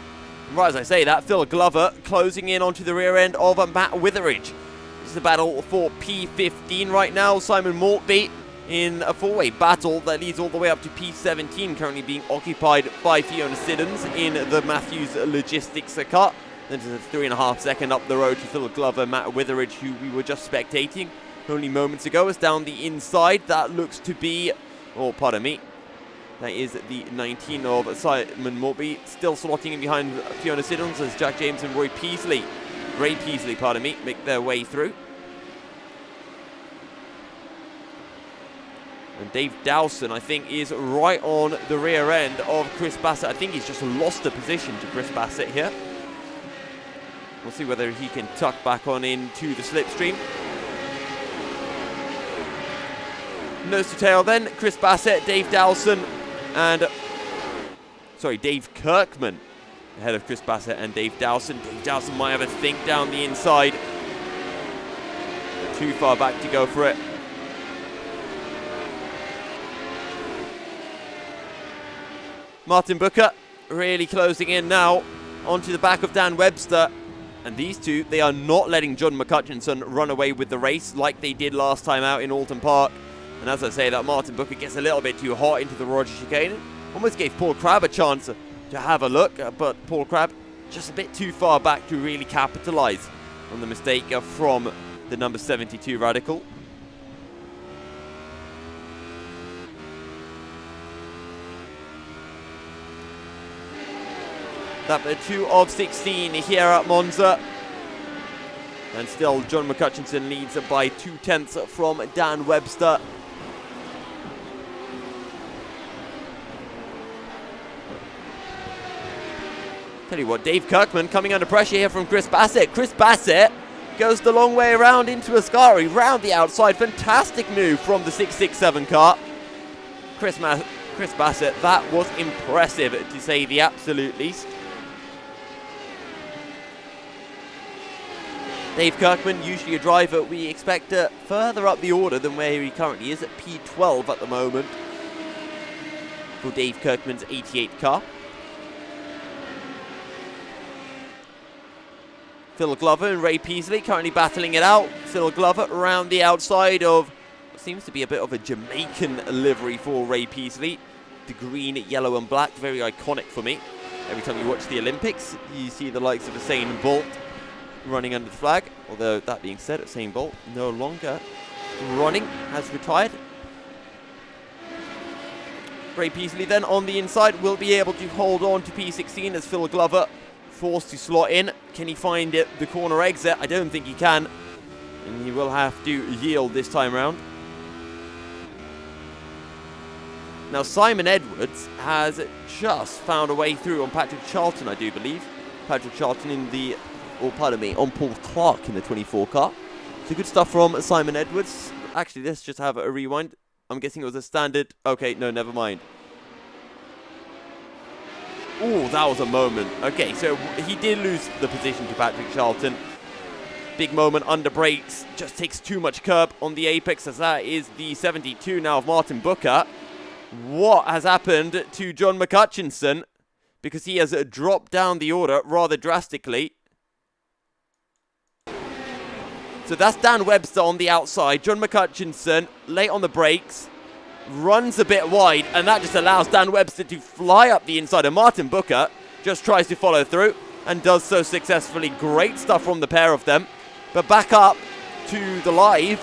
And right as I say that, Phil Glover closing in onto the rear end of Matt Witheridge. This is a battle for P15 right now. Simon Maltby in a four-way battle that leads all the way up to P17, currently being occupied by Fiona Siddons in the Matthews Logistics car. Then just a 3.5 second up the road to Phil Glover, Matt Witheridge, who we were just spectating only moments ago, is down the inside. That looks to be, oh, pardon me, that is the 19 of Simon Maltby, still slotting in behind Fiona Siddons as Jack James and Ray Peasley, pardon me, make their way through. And Dave Dowson, I think, is right on the rear end of Chris Bassett. I think he's just lost a position to Chris Bassett here. We'll see whether he can tuck back on into the slipstream. Nose to tail then, Chris Bassett, Dave Dowson, and... Sorry, Dave Kirkman ahead of Chris Bassett and Dave Dowson. Dave Dowson might have a think down the inside. Too far back to go for it. Martin Booker really closing in now onto the back of Dan Webster. And these two, they are not letting John McCutcheon run away with the race like they did last time out in Alton Park. And as I say, that Martin Booker gets a little bit too hot into the Roger chicane. Almost gave Paul Crabb a chance to have a look, but Paul Crabb just a bit too far back to really capitalise on the mistake from the number 72 Radical. Lap 2 of 16 here at Monza. And still John McCutcheon leads by 0.2 from Dan Webster. Tell you what, Dave Kirkman coming under pressure here from Chris Bassett. Chris Bassett goes the long way around into Ascari, round the outside. Fantastic move from the 667 car. Chris Bassett, that was impressive to say the absolute least. Dave Kirkman, usually a driver we expect further up the order than where he currently is at P12 at the moment for Dave Kirkman's 88 car. Phil Glover and Ray Peasley currently battling it out. Phil Glover around the outside of what seems to be a bit of a Jamaican livery for Ray Peasley. The green, yellow and black, very iconic for me. Every time you watch the Olympics, you see the likes of Usain Bolt running under the flag. Although, that being said, Usain Bolt no longer running, has retired. Ray Peasley then on the inside will be able to hold on to P16 as Phil Glover forced to slot in. Can he find the corner exit? I don't think he can. And he will have to yield this time round. Now Simon Edwards has just found a way through on Patrick Charlton, I do believe. Patrick Charlton on Paul Clark in the 24 car. So good stuff from Simon Edwards. Actually, let's just have a rewind. I'm guessing it was a standard. Okay, no, never mind. Oh, that was a moment. Okay, so he did lose the position to Patrick Charlton. Big moment under brakes. Just takes too much curb on the apex, as that is the 72 now of Martin Booker. What has happened to John McCutcheon? Because he has dropped down the order rather drastically. So that's Dan Webster on the outside. John McCutcheon late on the brakes. Runs a bit wide, and that just allows Dan Webster to fly up the inside. And Martin Booker just tries to follow through and does so successfully. Great stuff from the pair of them. But back up to the live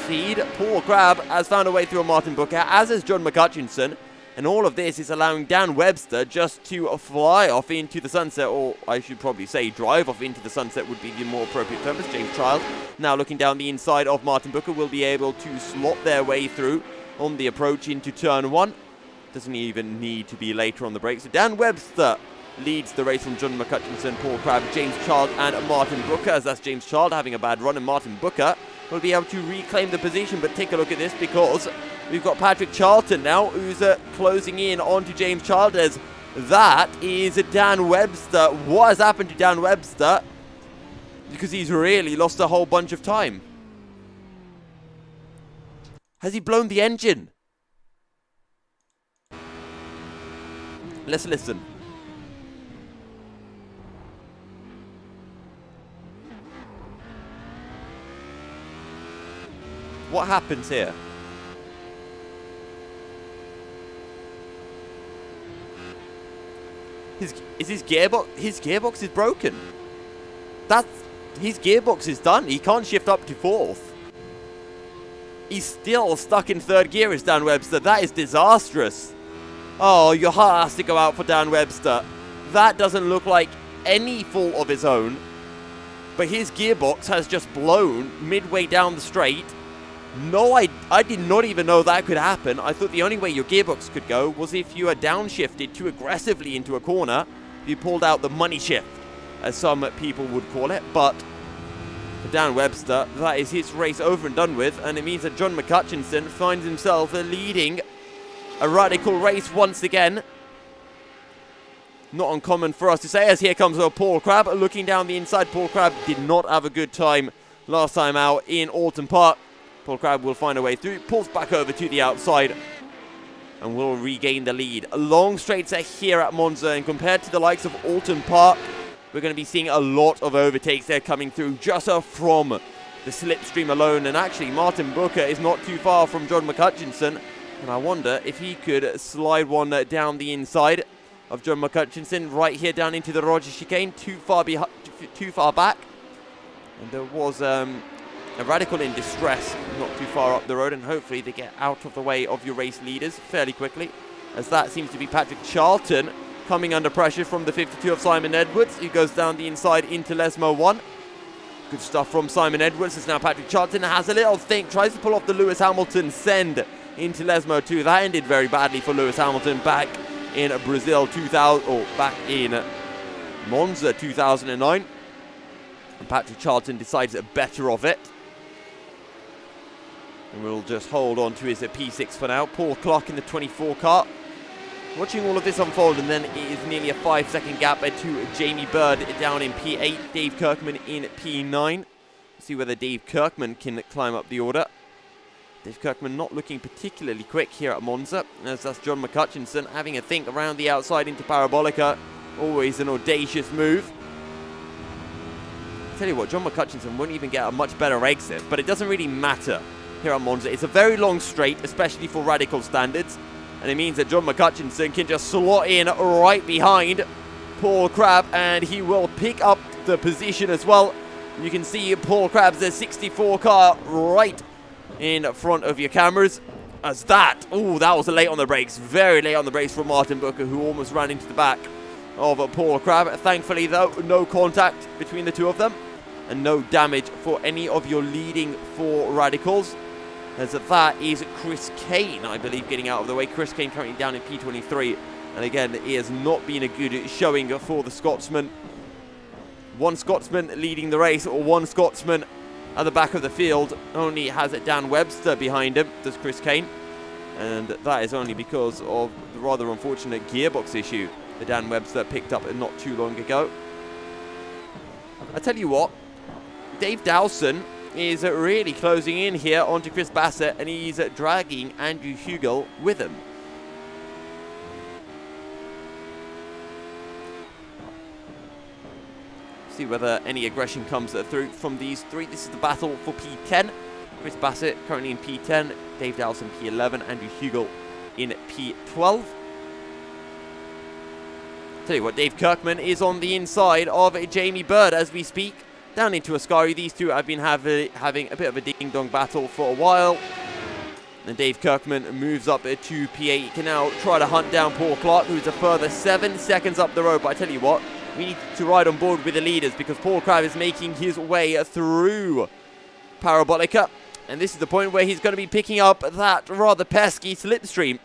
feed. Paul Crabb has found a way through on Martin Booker, as has John McCutcheon. And all of this is allowing Dan Webster just to fly off into the sunset, or I should probably say drive off into the sunset would be the more appropriate term. As James Child, now looking down the inside of Martin Booker, will be able to slot their way through on the approach into turn 1. Doesn't even need to be later on the break. So Dan Webster leads the race from John McCutcheon, Paul Crabb, James Child and Martin Booker, as that's James Child having a bad run, and Martin Booker will be able to reclaim the position. But take a look at this, because we've got Patrick Charlton now, who's closing in onto James Child, as that is Dan Webster. What has happened to Dan Webster? Because he's really lost a whole bunch of time. Has he blown the engine? Let's listen. What happens here? His gearbox is broken. His gearbox is done. He can't shift up to 4th. He's still stuck in 3rd gear as Dan Webster. That is disastrous. Oh, your heart has to go out for Dan Webster. That doesn't look like any fault of his own. But his gearbox has just blown midway down the straight. No, I did not even know that could happen. I thought the only way your gearbox could go was if you had downshifted too aggressively into a corner. You pulled out the money shift, as some people would call it. But for Dan Webster. That is his race over and done with, and it means that John McCutcheon finds himself leading a Radical race once again. Not uncommon for us to say, as here comes Paul Crabb looking down the inside. Paul Crabb did not have a good time last time out in Alton Park. Paul Crabb will find a way through, pulls back over to the outside, and will regain the lead. Long straights are here at Monza, and compared to the likes of Alton Park, we're going to be seeing a lot of overtakes there coming through just from the slipstream alone. And actually, Martin Booker is not too far from John McCutcheon, and I wonder if he could slide one down the inside of John McCutcheon right here down into the Roger chicane, too far back. And there was a Radical in distress not too far up the road, and hopefully they get out of the way of your race leaders fairly quickly, as that seems to be Patrick Charlton coming under pressure from the 52 of Simon Edwards, who goes down the inside into Lesmo 1. Good stuff from Simon Edwards, as now Patrick Charlton has a little think, tries to pull off the Lewis Hamilton send into Lesmo 2. That ended very badly for Lewis Hamilton back in Brazil 2000, or back in Monza 2009. And Patrick Charlton decides better of it. And we'll just hold on to his P6 for now. Paul Clark in the 24 car. Watching all of this unfold, and then it is nearly a 5-second gap to Jamie Bird down in P8, Dave Kirkman in P9. See whether Dave Kirkman can climb up the order. Dave Kirkman not looking particularly quick here at Monza, as that's John McCutcheon having a think around the outside into Parabolica. Always an audacious move. Tell you what, John McCutcheon won't even get a much better exit, but it doesn't really matter here at Monza. It's a very long straight, especially for Radical standards, and it means that John McCutcheon can just slot in right behind Paul Crabb, and he will pick up the position as well. You can see Paul Crabb's 64 car right in front of your cameras, as that was late on the brakes, very late on the brakes from Martin Booker, who almost ran into the back of Paul Crabb. Thankfully though, no contact between the two of them, and no damage for any of your leading four Radicals, as that is Chris Kane, I believe, getting out of the way. Chris Kane currently down in P23, and again, it has not been a good showing for the Scotsman. One Scotsman leading the race, or one Scotsman at the back of the field. Only has Dan Webster behind him, does Chris Kane, and that is only because of the rather unfortunate gearbox issue that Dan Webster picked up not too long ago. I tell you what, Dave Dowson is really closing in here onto Chris Bassett, and he's dragging Andrew Hugel with him. See whether any aggression comes through from these three. This is the battle for P10. Chris Bassett currently in P10, Dave Dowson P11, Andrew Hugel in P12. Tell you what, Dave Kirkman is on the inside of Jamie Bird as we speak, down into Ascari. These two have been having a bit of a ding-dong battle for a while. And Dave Kirkman moves up to P8. He can now try to hunt down Paul Clark, who's a further 7 seconds up the road. But I tell you what, we need to ride on board with the leaders, because Paul Crabb is making his way through Parabolica. And this is the point where he's going to be picking up that rather pesky slipstream.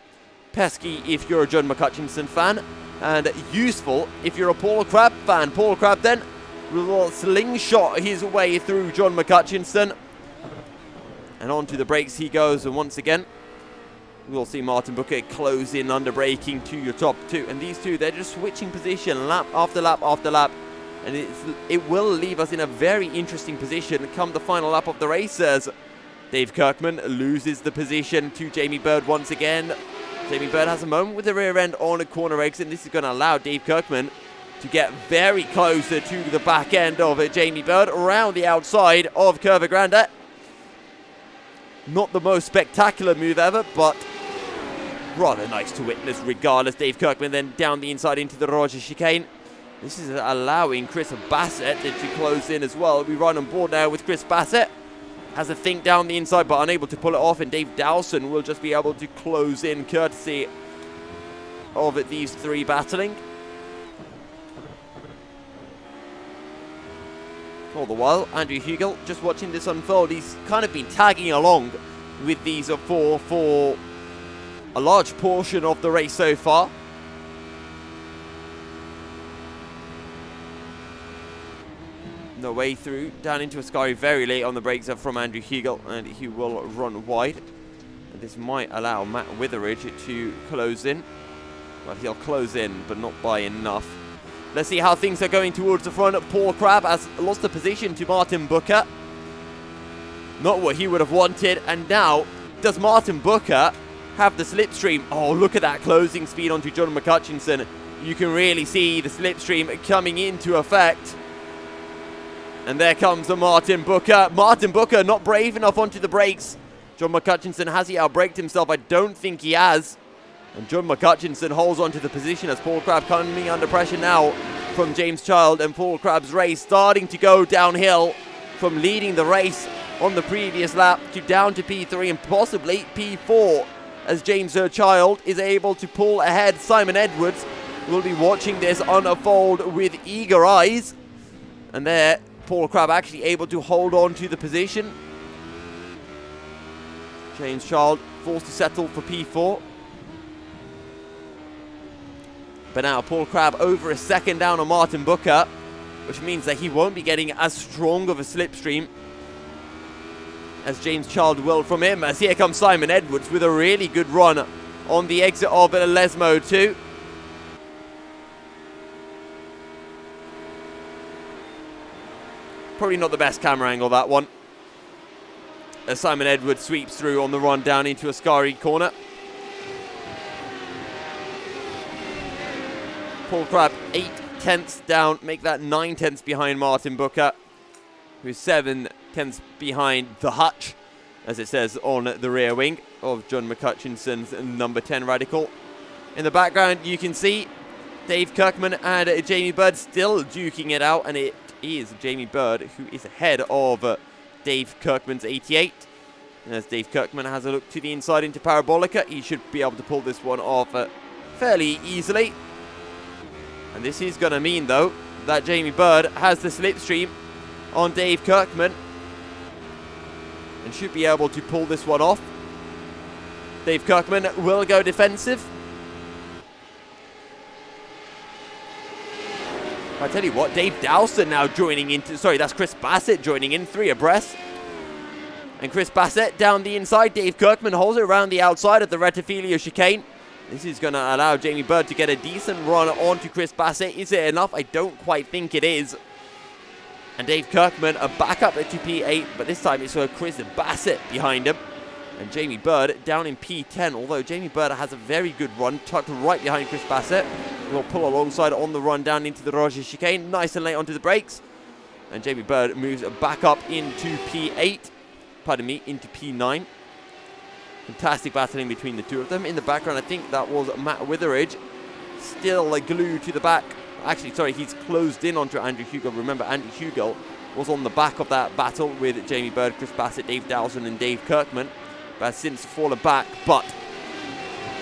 Pesky if you're a John McCutcheon fan, and useful if you're a Paul Crabb fan. Paul Crabb then will slingshot his way through John McCutcheon. And onto the brakes he goes, and once again, we'll see Martin Booker close in under braking to your top two. And these two, they're just switching position lap after lap after lap. And it will leave us in a very interesting position come the final lap of the race, as Dave Kirkman loses the position to Jamie Bird once again. Jamie Bird has a moment with the rear end on a corner exit, and this is going to allow Dave Kirkman to get very close to the back end of Jamie Bird around the outside of Curva Grande. Not the most spectacular move ever, but rather nice to witness regardless. Dave Kirkman then down the inside into the Roger chicane. This is allowing Chris Bassett to close in as well. We run on board now with Chris Bassett. Has a think down the inside, but unable to pull it off, and Dave Dowson will just be able to close in courtesy of these three battling. All the while, Andrew Hugel just watching this unfold. He's kind of been tagging along with these four for a large portion of the race so far. No way through. Down into Ascari very late on the brakes from Andrew Hugel, and he will run wide. And this might allow Matt Witheridge to close in. Well, he'll close in, but not by enough. Let's see how things are going towards the front. Paul Crabb has lost the position to Martin Booker. Not what he would have wanted. And now, does Martin Booker have the slipstream? Oh, look at that closing speed onto John McCutcheon. You can really see the slipstream coming into effect. And there comes the Martin Booker. Martin Booker not brave enough onto the brakes. John McCutcheon, has he outbraked himself? I don't think he has. And John McCutcheon holds onto the position as Paul Crabb coming under pressure now from James Child. And Paul Crabb's race starting to go downhill from leading the race on the previous lap to down to P3 and possibly P4 as James Child is able to pull ahead. Simon Edwards will be watching this unfold with eager eyes. And there, Paul Crabb actually able to hold on to the position. James Child forced to settle for P4. But now Paul Crabb over a second down on Martin Booker, which means that he won't be getting as strong of a slipstream as James Child will from him. As here comes Simon Edwards with a really good run on the exit of Lesmo 2. Probably not the best camera angle, that one. As Simon Edwards sweeps through on the run down into Ascari corner. Paul Crabb 8 tenths down, make that 9 tenths behind Martin Booker, who's 7 tenths behind the hutch, as it says on the rear wing of John McCutcheon's number 10 Radical. In the background, you can see Dave Kirkman and Jamie Bird still duking it out, and it is Jamie Bird who is ahead of Dave Kirkman's 88. And as Dave Kirkman has a look to the inside into Parabolica, he should be able to pull this one off fairly easily. And this is going to mean, though, that Jamie Bird has the slipstream on Dave Kirkman and should be able to pull this one off. Dave Kirkman will go defensive. I tell you what, Dave Dowson now joining into... Sorry, that's Chris Bassett joining in, 3 abreast. And Chris Bassett down the inside. Dave Kirkman holds it around the outside of the Retifilio chicane. This is going to allow Jamie Bird to get a decent run onto Chris Bassett. Is it enough? I don't quite think it is. And Dave Kirkman back up to P8, but this time it's Chris Bassett behind him. And Jamie Bird down in P10, although Jamie Bird has a very good run, tucked right behind Chris Bassett. Will pull alongside on the run down into the Roger chicane, nice and late onto the brakes. And Jamie Bird moves back up into P8, pardon me, into P9. Fantastic battling between the two of them. In the background, I think that was Matt Witheridge, still glued to the back. Actually, sorry, he's closed in onto Andrew Hugel. Remember, Andrew Hugel was on the back of that battle with Jamie Bird, Chris Bassett, Dave Dowson and Dave Kirkman, but has since fallen back. But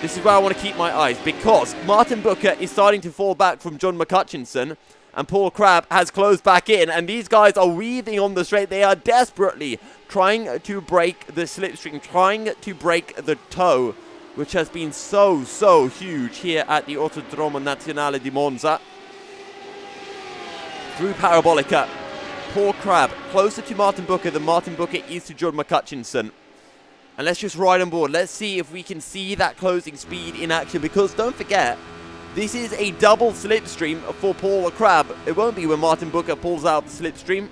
this is where I want to keep my eyes, because Martin Booker is starting to fall back from John McCutcheon, and Paul Crabb has closed back in, and these guys are weaving on the straight. They are desperately trying to break the slipstream, trying to break the toe, which has been so huge here at the Autodromo Nazionale di Monza. Through Parabolica, Paul Crabb closer to Martin Booker than Martin Booker is to John McCutcheon. And let's just ride on board. Let's see if we can see that closing speed in action, because don't forget, this is a double slipstream for Paul Crabb. It won't be when Martin Booker pulls out the slipstream.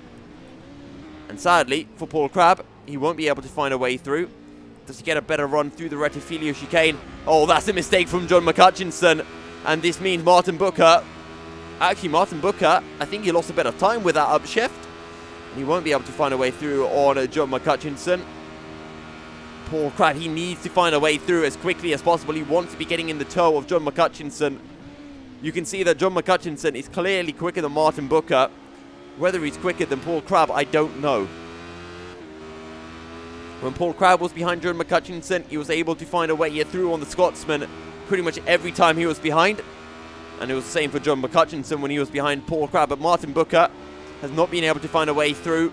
And sadly, for Paul Crabb, he won't be able to find a way through. Does he get a better run through the Retifilio chicane? Oh, that's a mistake from John McCutcheon. And this means Martin Booker... Actually, Martin Booker, I think he lost a bit of time with that upshift. And he won't be able to find a way through on John McCutcheon. Paul Crabb, he needs to find a way through as quickly as possible. He wants to be getting in the toe of John McCutcheon. You can see that John McCutcheon is clearly quicker than Martin Booker. Whether he's quicker than Paul Crabb, I don't know. When Paul Crabb was behind John McCutcheon, he was able to find a way through on the Scotsman pretty much every time he was behind. And it was the same for John McCutcheon when he was behind Paul Crabb. But Martin Booker has not been able to find a way through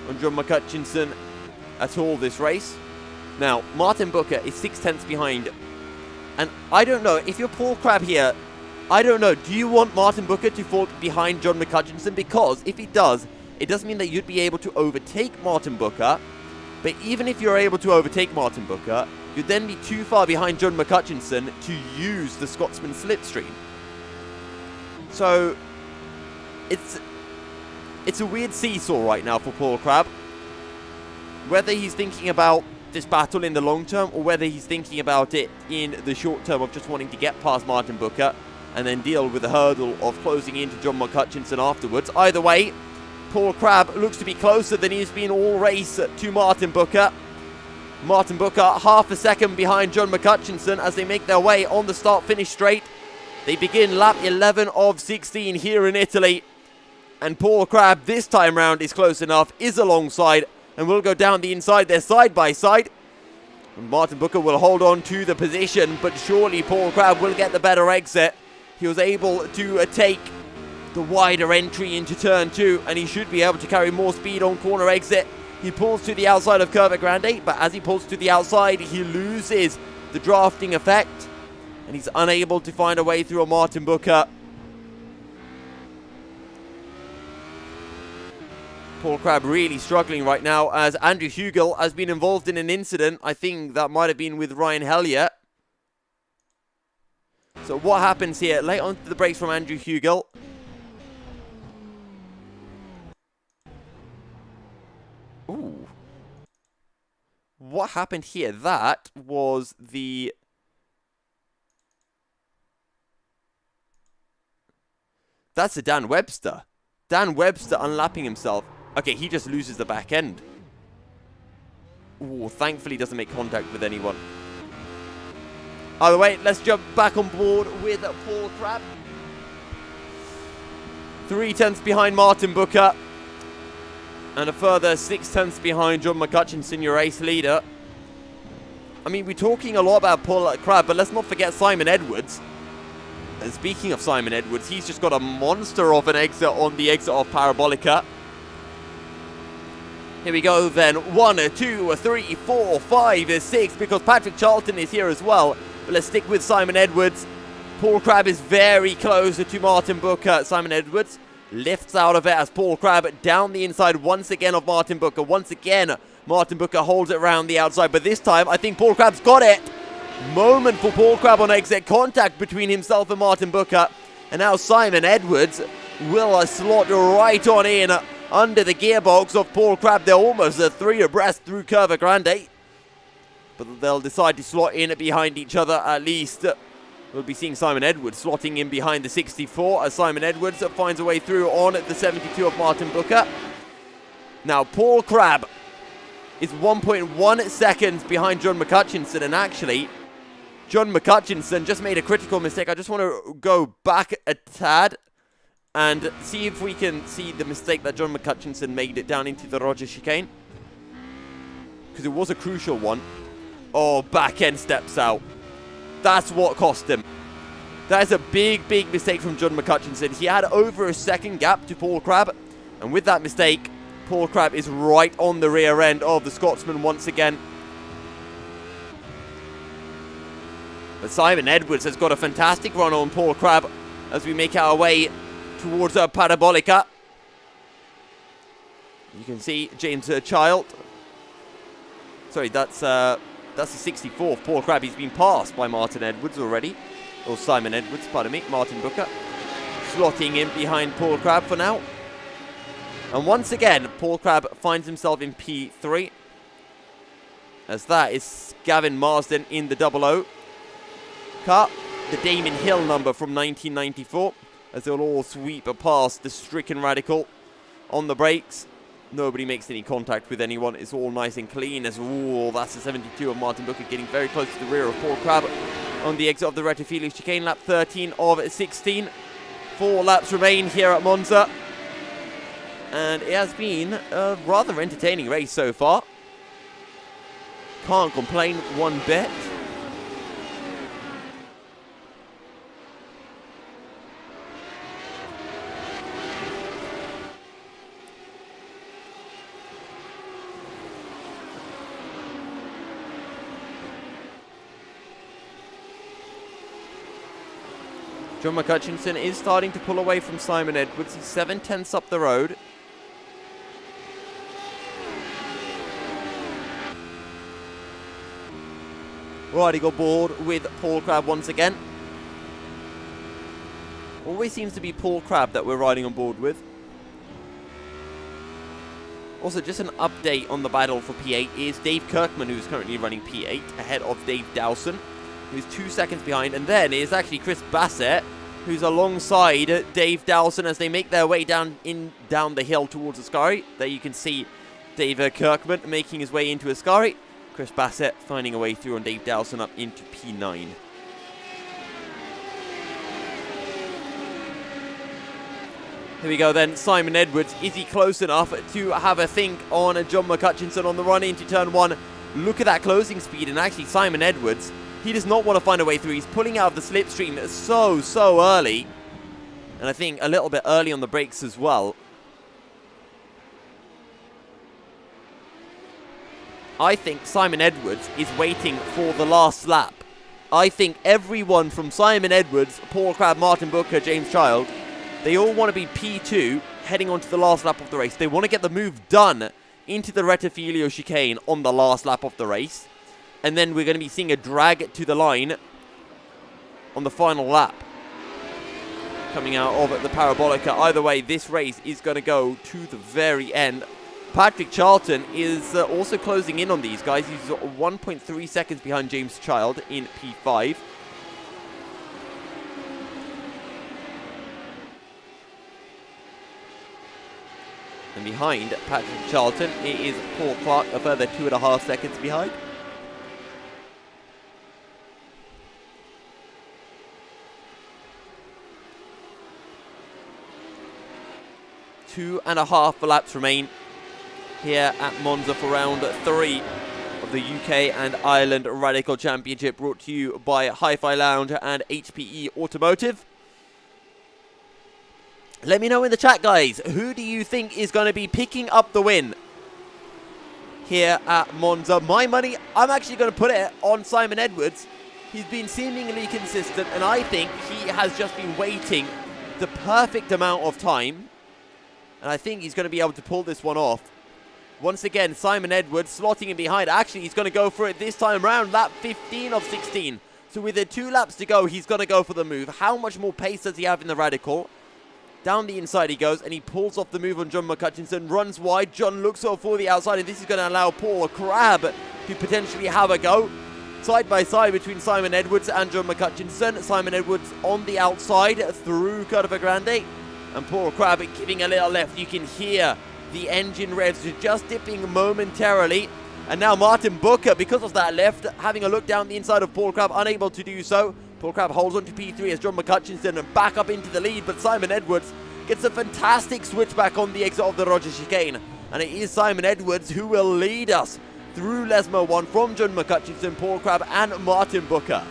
on John McCutcheon at all this race. Now, Martin Booker is 6 tenths behind. And I don't know, if you're Paul Crabb here, I don't know, do you want Martin Booker to fall behind John McCutcheon? Because if he does, it doesn't mean that you'd be able to overtake Martin Booker. But even if you're able to overtake Martin Booker, you'd then be too far behind John McCutcheon to use the Scotsman slipstream. So it's a weird seesaw right now for Paul Crabb. Whether he's thinking about this battle in the long term or whether he's thinking about it in the short term of just wanting to get past Martin Booker and then deal with the hurdle of closing into John McCutcheon afterwards. Either way, Paul Crabb looks to be closer than he's been all race to Martin Booker. Martin Booker half a second behind John McCutcheon as they make their way on the start-finish straight. They begin lap 11 of 16 here in Italy. And Paul Crabb this time round is close enough, is alongside, and will go down the inside. They're side by side. And Martin Booker will hold on to the position, but surely Paul Crabb will get the better exit. He was able to take the wider entry into turn 2, and he should be able to carry more speed on corner exit. He pulls to the outside of Curva Grande, but as he pulls to the outside, he loses the drafting effect, and he's unable to find a way through a Martin Booker. Paul Crabb really struggling right now as Andrew Hugel has been involved in an incident. I think that might have been with Ryan Hellier. So what happens here? Late onto the brakes from Andrew Hugel. Ooh. What happened here? That was the... That's a Dan Webster. Dan Webster unlapping himself. Okay, he just loses the back end. Ooh, thankfully doesn't make contact with anyone. Either way, let's jump back on board with Paul Crabb. 3 tenths behind Martin Booker. And a further 6 tenths behind John McCutcheon, your race leader. I mean, we're talking a lot about Paul Crabb, but let's not forget Simon Edwards. And speaking of Simon Edwards, he's just got a monster of an exit on the exit of Parabolica. Here we go then. 1, 2, 3, 4, 5, 6, because Patrick Charlton is here as well. But let's stick with Simon Edwards. Paul Crabb is very close to Martin Booker. Simon Edwards lifts out of it as Paul Crabb down the inside once again of Martin Booker. Once again, Martin Booker holds it around the outside. But this time, I think Paul Crabb's got it. Moment for Paul Crabb on exit. Contact between himself and Martin Booker. And now Simon Edwards will slot right on in under the gearbox of Paul Crabb. They're almost 3 abreast through Curva Grande. But they'll decide to slot in behind each other at least. We'll be seeing Simon Edwards slotting in behind the 64 as Simon Edwards finds a way through on the 72 of Martin Booker. Now Paul Crabb is 1.1 seconds behind John McCutcheon, and actually John McCutcheon just made a critical mistake. I just want to go back a tad and see if we can see the mistake that John McCutcheon made it down into the Roger chicane, because it was a crucial one. Oh, back end steps out. That's what cost him. That is a big, big mistake from John McCutcheon. He had over a second gap to Paul Crabb, and with that mistake, Paul Crabb is right on the rear end of the Scotsman once again. But Simon Edwards has got a fantastic run on Paul Crabb as we make our way towards Parabolica. You can see James Child. Sorry, that's the 64th. Paul Crabb, he's been passed by Martin Edwards already. Or Simon Edwards, pardon me. Martin Booker slotting in behind Paul Crabb for now. And once again, Paul Crabb finds himself in P3. As that is Gavin Marsden in the 00 car. The Damon Hill number from 1994. As they'll all sweep past the stricken Radical on the brakes. Nobody makes any contact with anyone. It's all nice and clean. As ooh, that's the 72 of Martin Booker getting very close to the rear of Paul Crabb on the exit of the Rettifilo chicane. Lap 13 of 16. 4 laps remain here at Monza. And it has been a rather entertaining race so far. Can't complain one bit. John McCutcheon is starting to pull away from Simon Edwards. He's 7 tenths up the road. riding on board with Paul Crabb once again. Always seems to be Paul Crabb that we're riding on board with. Also, just an update on the battle for P8 is Dave Kirkman, who's currently running P8, ahead of Dave Dowson, who's 2 seconds behind. And then is actually Chris Bassett, who's alongside Dave Dowson as they make their way down the hill towards Ascari. There you can see Dave Kirkman making his way into Ascari. Chris Bassett finding a way through on Dave Dowson up into P9. Here we go then, Simon Edwards. Is he close enough to have a think on John McCutcheon on the run into turn 1? Look at that closing speed, and actually Simon Edwards, he does not want to find a way through. He's pulling out of the slipstream so early. And I think a little bit early on the brakes as well. I think Simon Edwards is waiting for the last lap. I think everyone from Simon Edwards, Paul Crabb, Martin Booker, James Child, they all want to be P2 heading on to the last lap of the race. They want to get the move done into the Rettifilio chicane on the last lap of the race. And then we're going to be seeing a drag to the line on the final lap coming out of the Parabolica. Either way, this race is going to go to the very end. Patrick Charlton is also closing in on these guys. He's 1.3 seconds behind James Child in P5. And behind Patrick Charlton, it is Paul Clark, a further 2.5 seconds behind. Two and a half laps remain here at Monza for round 3 of the UK and Ireland Radical Championship, brought to you by Hi-Fi Lounge and HPE Automotive. Let me know in the chat, guys, who do you think is going to be picking up the win here at Monza? My money, I'm actually going to put it on Simon Edwards. He's been seemingly consistent, and I think he has just been waiting the perfect amount of time. And I think he's going to be able to pull this one off. Once again, Simon Edwards slotting in behind. Actually, he's going to go for it this time round, lap 15 of 16. So with 2 laps to go, he's going to go for the move. How much more pace does he have in the Radical? Down the inside he goes, and he pulls off the move on John McCutcheon, runs wide. John looks for the outside, and this is going to allow Paul Crabb to potentially have a go. Side by side between Simon Edwards and John McCutcheon. Simon Edwards on the outside through Curva Grande, and Paul Crabb giving a little left. You can hear the engine revs just dipping momentarily. And now Martin Booker, because of that left, having a look down the inside of Paul Crabb, unable to do so. Paul Crabb holds on to P3 as John McCutcheon and back up into the lead, but Simon Edwards gets a fantastic switchback on the exit of the Roger chicane. And it is Simon Edwards who will lead us through Lesmo 1 from John McCutcheon, Paul Crabb and Martin Booker.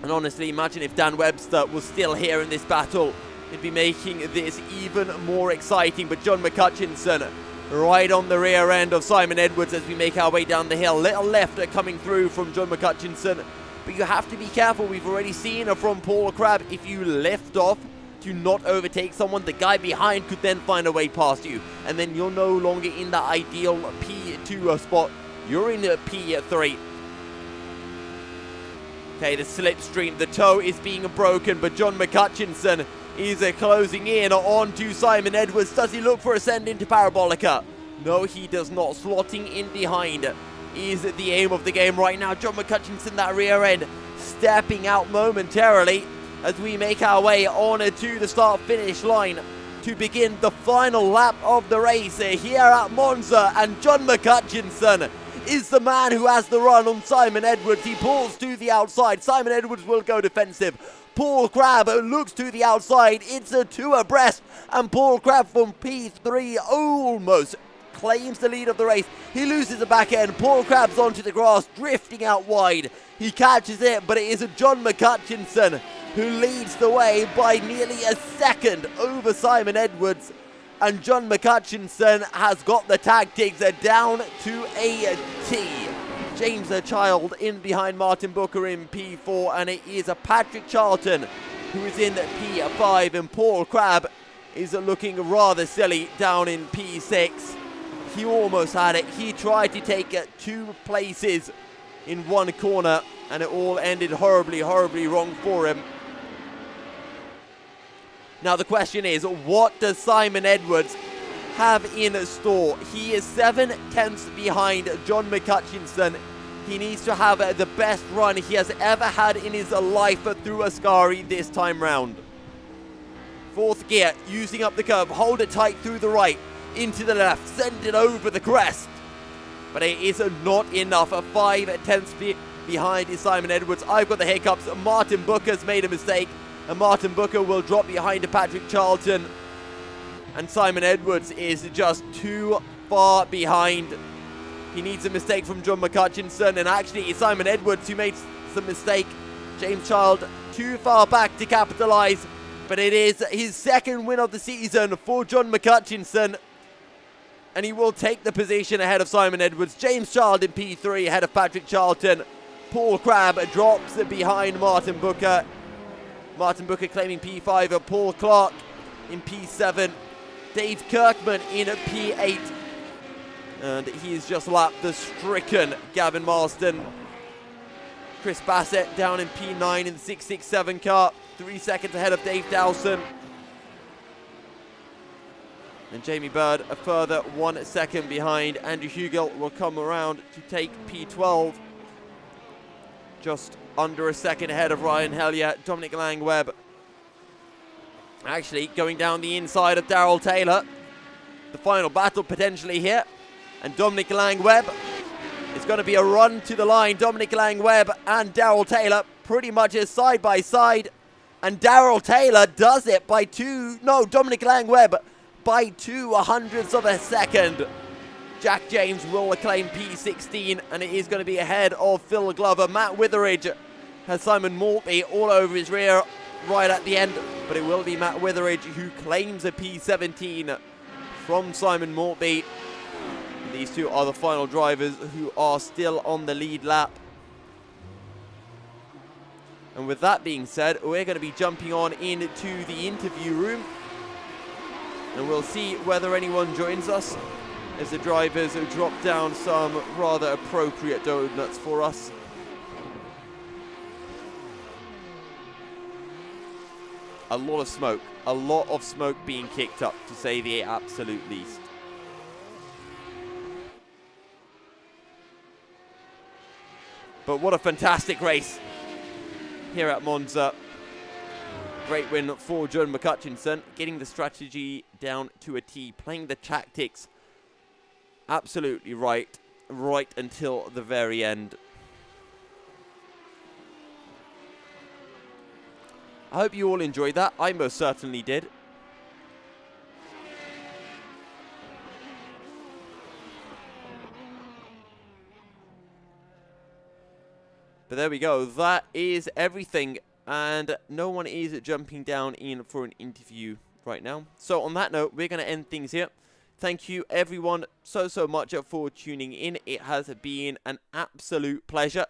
And honestly, imagine if Dan Webster was still here in this battle. He'd be making this even more exciting. But John McCutcheon right on the rear end of Simon Edwards as we make our way down the hill. Little left coming through from John McCutcheon. But you have to be careful. We've already seen from Paul Crabb, if you left off to not overtake someone, the guy behind could then find a way past you. And then you're no longer in the ideal P2 spot. You're in P3. Okay, the slipstream, the toe is being broken, but John McCutcheon is closing in onto Simon Edwards. Does he look for a send into Parabolica? No, he does not. Slotting in behind is the aim of the game right now. John McCutcheon, that rear end, stepping out momentarily as we make our way on to the start-finish line to begin the final lap of the race here at Monza. And John McCutcheon is the man who has the run on Simon Edwards. He pulls to the outside. Simon Edwards will go defensive. Paul Crabb looks to the outside. It's a 2 abreast, and Paul Crabb from P3 almost claims the lead of the race. He loses the back end. Paul Crabb's onto the grass, drifting out wide. He catches it, but it is John McCutcheon who leads the way by nearly a second over Simon Edwards. And John McCutcheon has got the tactics down to a T. James Child in behind Martin Booker in P4, and it is Patrick Charlton who is in P5, and Paul Crabb is looking rather silly down in P6. He almost had it. He tried to take 2 places in one corner, and it all ended horribly, horribly wrong for him. Now the question is, what does Simon Edwards have in store? He is 7/10 behind John McCutcheon. He needs to have the best run he has ever had in his life through Ascari this time round. Fourth gear, using up the curve, hold it tight through the right, into the left, send it over the crest. But it is not enough. 5/10 behind is Simon Edwards. I've got the hiccups. Martin Booker's made a mistake, and Martin Booker will drop behind Patrick Charlton. And Simon Edwards is just too far behind. He needs a mistake from John McCutcheon, and actually it's Simon Edwards who made some mistake. James Child too far back to capitalise, but it is his second win of the season for John McCutcheon, and he will take the position ahead of Simon Edwards. James Child in P3 ahead of Patrick Charlton. Paul Crabb drops behind Martin Booker. Martin Booker claiming P5, Paul Clark in P7. Dave Kirkman in P8. And he's just lapped the stricken Gavin Marston. Chris Bassett down in P9 in the 667 car. 3 seconds ahead of Dave Dowson. And Jamie Bird a further 1 second behind. Andrew Hugel will come around to take P12. Just under a second ahead of Ryan Hellier. Dominic Lang-Webb actually going down the inside of Darrell Taylor. The final battle potentially here. And Dominic Lang-Webb, it's going to be a run to the line. Dominic Lang-Webb and Darrell Taylor pretty much is side by side. And Darrell Taylor does it by Dominic Lang-Webb by 2/100ths of a second. Jack James will claim P16, and it is going to be ahead of Phil Glover. Matt Witheridge has Simon Maltby all over his rear right at the end, but it will be Matt Witheridge who claims a P17 from Simon Maltby. These two are the final drivers who are still on the lead lap. And with that being said, we're going to be jumping on into the interview room, and we'll see whether anyone joins us as the drivers drop down some rather appropriate donuts for us. A lot of smoke being kicked up, to say the absolute least. But what a fantastic race here at Monza. Great win for John McCutcheon, getting the strategy down to a T, playing the tactics absolutely right until the very end. I hope you all enjoyed that. I most certainly did. But there we go. That is everything. And no one is jumping down in for an interview right now. So on that note, we're going to end things here. Thank you everyone so much for tuning in. It has been an absolute pleasure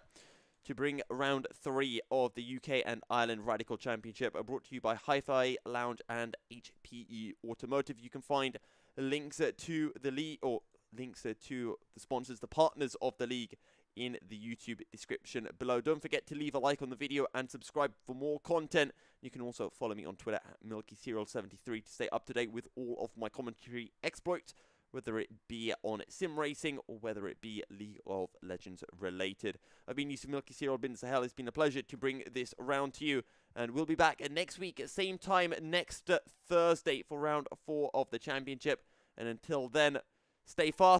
to bring round 3 of the UK and Ireland Radical Championship, brought to you by Hi-Fi Lounge and HPE Automotive. You can find links to the league, or links to the sponsors, the partners of the league, in the YouTube description below. Don't forget to leave a like on the video and subscribe for more content. You can also follow me on Twitter at MilkyCerial73 to stay up to date with all of my commentary exploits, whether it be on sim racing or whether it be League of Legends related. I've been Yusuf Milky Serial bin Sahel. It's been a pleasure to bring this around to you, and we'll be back next week at same time next Thursday for round 4 of the championship. And until then, stay fast.